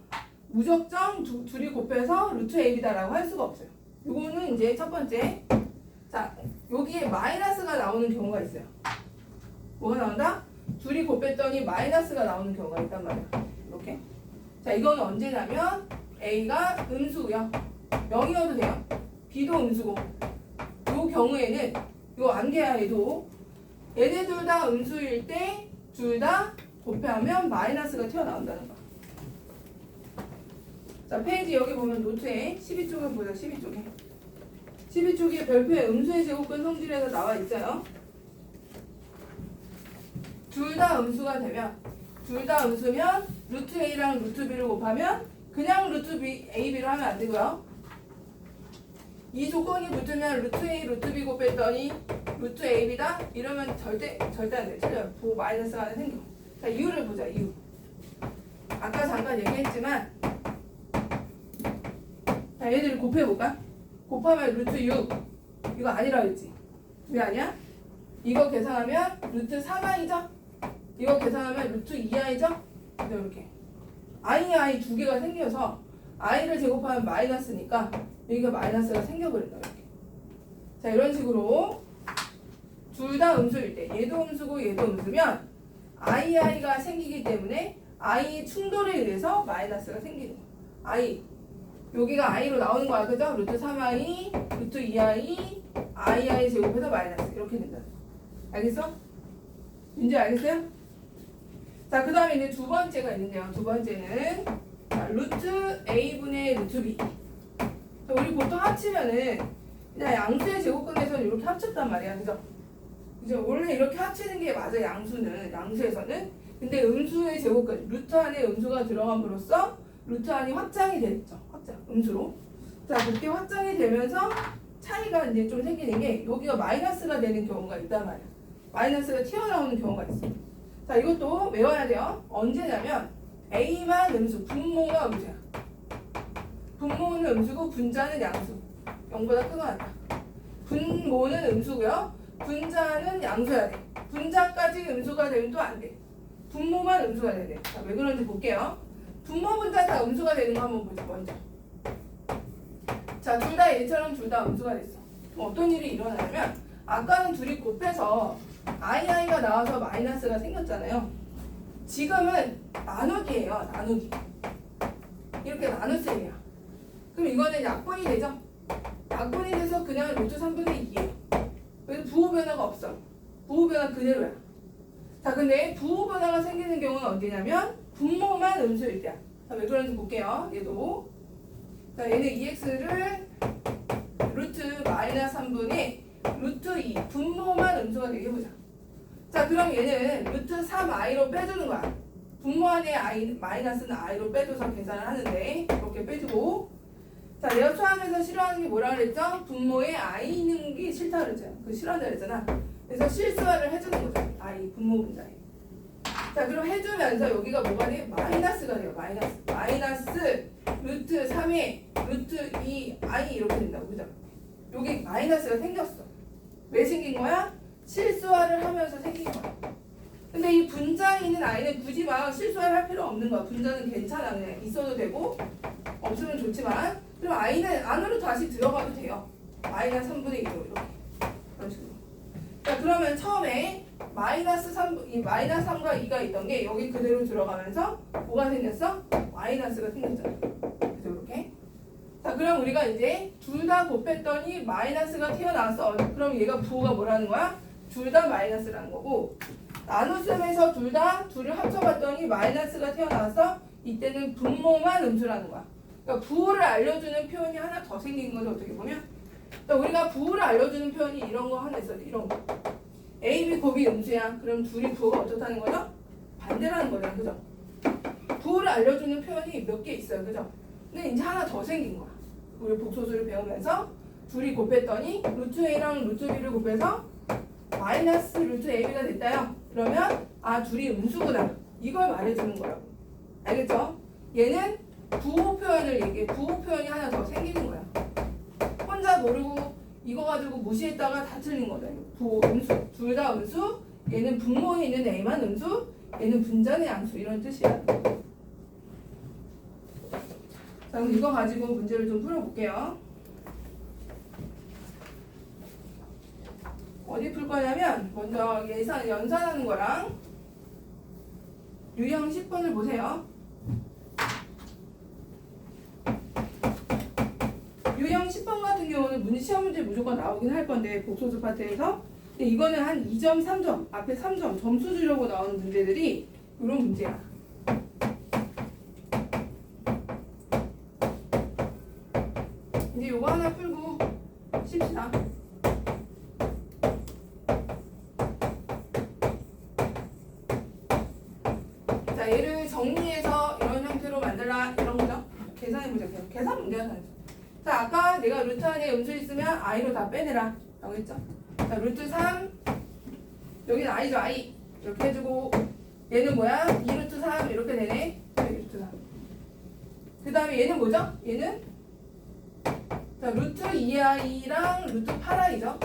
무조건 둘이 곱해서 루트 AB다라고 할 수가 없어요. 요거는 이제 첫 번째. 자, 여기에 마이너스가 나오는 경우가 있어요. 뭐가 나온다? 둘이 곱했더니 마이너스가 나오는 경우가 있단 말이야. 이렇게. 자, 이건 언제냐면 A가 음수고요. 0이어도 돼요. B도 음수고. 요 경우에는 요 안개하에도 얘네 둘 다 음수일 때 둘 다 곱하면 마이너스가 튀어나온다는 거. 자, 페이지 여기 보면 노트에 12쪽을 보자. 12쪽에. 12쪽에 별표에 음수의 제곱근 성질에서 나와 있어요. 둘 다 음수가 되면, 둘 다 음수면 루트 A랑 루트 B를 곱하면 그냥 루트 B, AB로 하면 안 되고요. 이 조건이 붙으면 루트 A, 루트 B 곱했더니 루트 AB다? 이러면 절대 안 돼. 틀려요. 부호 마이너스가 하나 생겨. 자, 이유를 보자. 이유. 아까 잠깐 얘기했지만 자, 얘들을 곱해볼까? 곱하면 루트 6 이거 아니라 했지. 왜 아니야? 이거 계산하면 루트 3i죠? 이거 계산하면 루트 2i죠? 이렇게 i 두 개가 생겨서 i를 제곱하면 마이너스니까 여기가 마이너스가 생겨버린다. 이렇게. 자, 이런 식으로 둘 다 음수일 때 얘도 음수고 얘도 음수면 i가 생기기 때문에 i 충돌에 의해서 마이너스가 생기는 거야. i 여기가 i로 나오는 거야. 그죠? 루트 3i, 루트 2i, i 제곱해서 마이너스 이렇게 된다. 알겠어? 문제 알겠어요? 자, 그 다음에 이제 두 번째가 있는데요. 두 번째는 자, 루트 a분의 루트 b. 자, 우리 보통 합치면은 그냥 양수의 제곱근에서는 이렇게 합쳤단 말이야. 그죠? 이제 원래 이렇게 합치는 게 맞아. 양수에서는. 근데 음수의 제곱근, 루트 안에 음수가 들어감으로써 루트 안이 확장이 되겠죠. 확장, 음수로. 자, 그렇게 확장이 되면서 차이가 이제 좀 생기는 게 여기가 마이너스가 되는 경우가 있단 말이야. 마이너스가 튀어나오는 경우가 있어. 자, 이것도 외워야 돼요. 언제냐면 A만 음수, 분모가 음수야. 분모는 음수고 분자는 양수. 0보다 크거나 같다. 분모는 음수고요. 분자는 양수야 돼. 분자까지 음수가 되면 또 안 돼. 분모만 음수가 돼야 돼. 자, 왜 그런지 볼게요. 분모 분자 다 음수가 되는 거 한번 보자. 먼저. 자, 둘 다 얘처럼 둘 다 음수가 됐어. 그럼 어떤 일이 일어나냐면 아까는 둘이 곱해서 i가 나와서 마이너스가 생겼잖아요. 지금은 나누기예요. 나누기. 이렇게 나눗셈이야. 그럼 이거는 약분이 되죠? 약분이 돼서 그냥 루트 3분의 2예요. 그래서 부호 변화가 없어. 부호 변화 그대로야. 자, 근데 부호 변화가 생기는 경우는 언제냐면 분모만 음수일 때야. 자, 왜 그런지 볼게요. 얘도. 자, 얘는 2x를 루트 마이너스 3분의 루트 2 분모만 음수가 되게 해보자. 자, 그럼 얘는 루트 3i로 빼주는 거야. 분모 안에 i 마이너스는 i로 빼줘서 계산을 하는데 이렇게 빼주고. 자, 내가 수학에서 싫어하는 게 뭐라 그랬죠? 분모에 i 있는 게 싫다 그랬잖아. 그 싫어한다 그랬잖아. 그래서 실수화를 해주는 거죠. i 분모 분자에. 자, 그럼 해주면서 여기가 뭐가 돼? 마이너스가 돼요. 마이너스 루트 3에 루트 2i 이렇게 된다고. 그죠? 여기 마이너스가 생겼어. 왜 생긴 거야? 실수화를 하면서 생긴 거야. 근데 이 분자에 있는 i는 굳이 막 실수화를 할 필요 없는 거야. 분자는 괜찮아. 그냥 있어도 되고 없으면 좋지만 그럼 i는 안으로 다시 들어가도 돼요. 마이너스 3분의 2로 이렇게. 그런 식으로. 자, 그러면 처음에 마이너스 3과 2가 있던 게 여기 그대로 들어가면서 뭐가 생겼어? 마이너스가 생겼잖아. 그래서 이렇게. 자, 그럼 우리가 이제 둘 다 곱했더니 마이너스가 튀어나왔어. 그럼 얘가 부호가 뭐라는 거야? 둘 다 마이너스라는 거고, 나눗셈에서 둘을 합쳐봤더니 마이너스가 튀어나왔어. 이때는 분모만 음수라는 거야. 그러니까 부호를 알려주는 표현이 하나 더 생긴 거죠. 어떻게 보면. 그러니까 우리가 부호를 알려주는 표현이 이런 거 하나 있어요. 이런 거. A, B 곱이 음수야. 그럼 둘이 부호가 어떻다는 거죠? 반대라는 거잖아. 그죠? 부호를 알려주는 표현이 몇 개 있어요. 그죠? 근데 이제 하나 더 생긴 거야. 우리 복소수를 배우면서 둘이 곱했더니 루트 A랑 루트 B를 곱해서 마이너스 루트 AB가 됐다요. 그러면 아 둘이 음수구나. 이걸 말해주는 거예요. 알겠죠? 얘는 부호 표현을 얘기해. 부호 표현이 하나 더 생기는 거야. 혼자 모르고 이거 가지고 무시했다가 다 틀린 거다. 부호, 음수. 둘 다 음수. 얘는 분모에 있는 A만 음수. 얘는 분자의 양수. 이런 뜻이야. 자, 그럼 이거 가지고 문제를 좀 풀어볼게요. 어디 풀 거냐면 먼저 연산하는 거랑 유형 10번을 보세요. 유형 10번 같은 경우는 시험 문제 무조건 나오긴 할 건데 복소수 파트에서 근데 이거는 한 2점, 3점 앞에 3점 점수 주려고 나오는 문제들이 이런 문제야. 이제 요거 하나 풀고 쉽시다. 자, 얘를 정리해서 이런 형태로 만들라 이런 거죠. 계산해보자. 계산 문제가 나죠. 자, 아까 내가 루트 안에 음수 있으면 i로 다 빼내라 라고 했죠. 자, 루트 3 여기는 i죠. i 이렇게 해주고 얘는 뭐야? 2루트 3 이렇게 되네. 2루트 3. 그 다음에 얘는 뭐죠? 얘는 자, 루트 2i랑 루트 8i죠.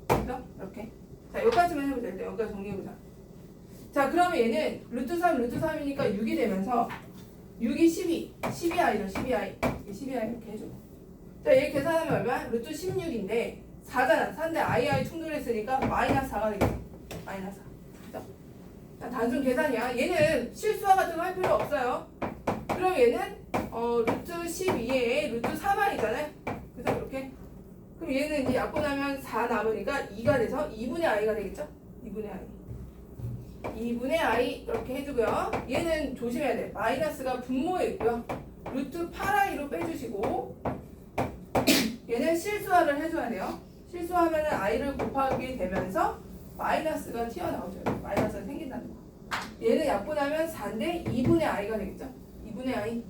그죠? 이렇게. 자, 여기까지만 해보자. 일단 여기까지 정리해보자. 자, 그러면 얘는 루트 3, 루트 3이니까 6이 되면서 6이 12, 12i죠. 12i. 12i 이렇게 해줘. 자, 얘 계산하면 얼마? 루트 16인데 4잖아. 4인데 i 충돌했으니까 마이너스 4가 되겠죠. 마이너스 4. 그죠? 자, 단순 계산이야. 얘는 실수와 같은 거 할 필요 없어요. 그럼 얘는 루트 12에 루트 3i잖아요. 그래서 이렇게. 그럼 얘는 이제 약분하면 4 남으니까 2가 돼서 2분의 i가 되겠죠? 2분의 i. 2분의 i 이렇게 해주고요. 얘는 조심해야 돼. 마이너스가 분모에 있고요. 루트 8i로 빼주시고 얘는 실수화를 해줘야 돼요. 실수하면 i를 곱하게 되면서 마이너스가 튀어나오죠. 마이너스가 생긴다는 거. 얘는 약분하면 4인데 2분의 i가 되겠죠. 2분의 i.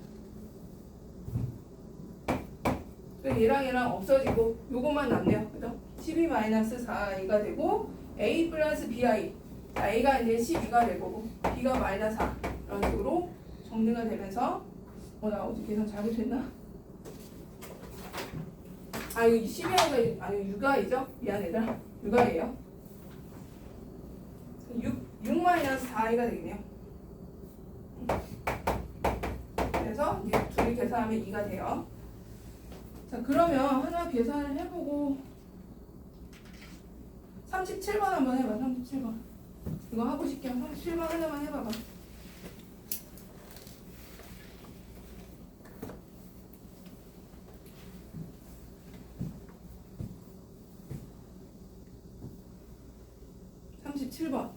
얘랑 없어지고 요것만 남네요. 그죠? 12-4i가 되고 a 플러스 bi. a가 이제 12가 되고 b가 마이너스 4 이런 식으로 정리가 되면서 나 어제 계산 잘못했나? 아 이거 12i가 아니 6i죠? 미안 얘들아 6i예요. 6-4i가 되겠네요. 그래서 이제 둘이 계산하면 2가 돼요. 자, 그러면 하나 계산을 해보고 37번 한번 해봐. 37번 이거 하고 싶게 37번 하나만 해봐봐. (37번)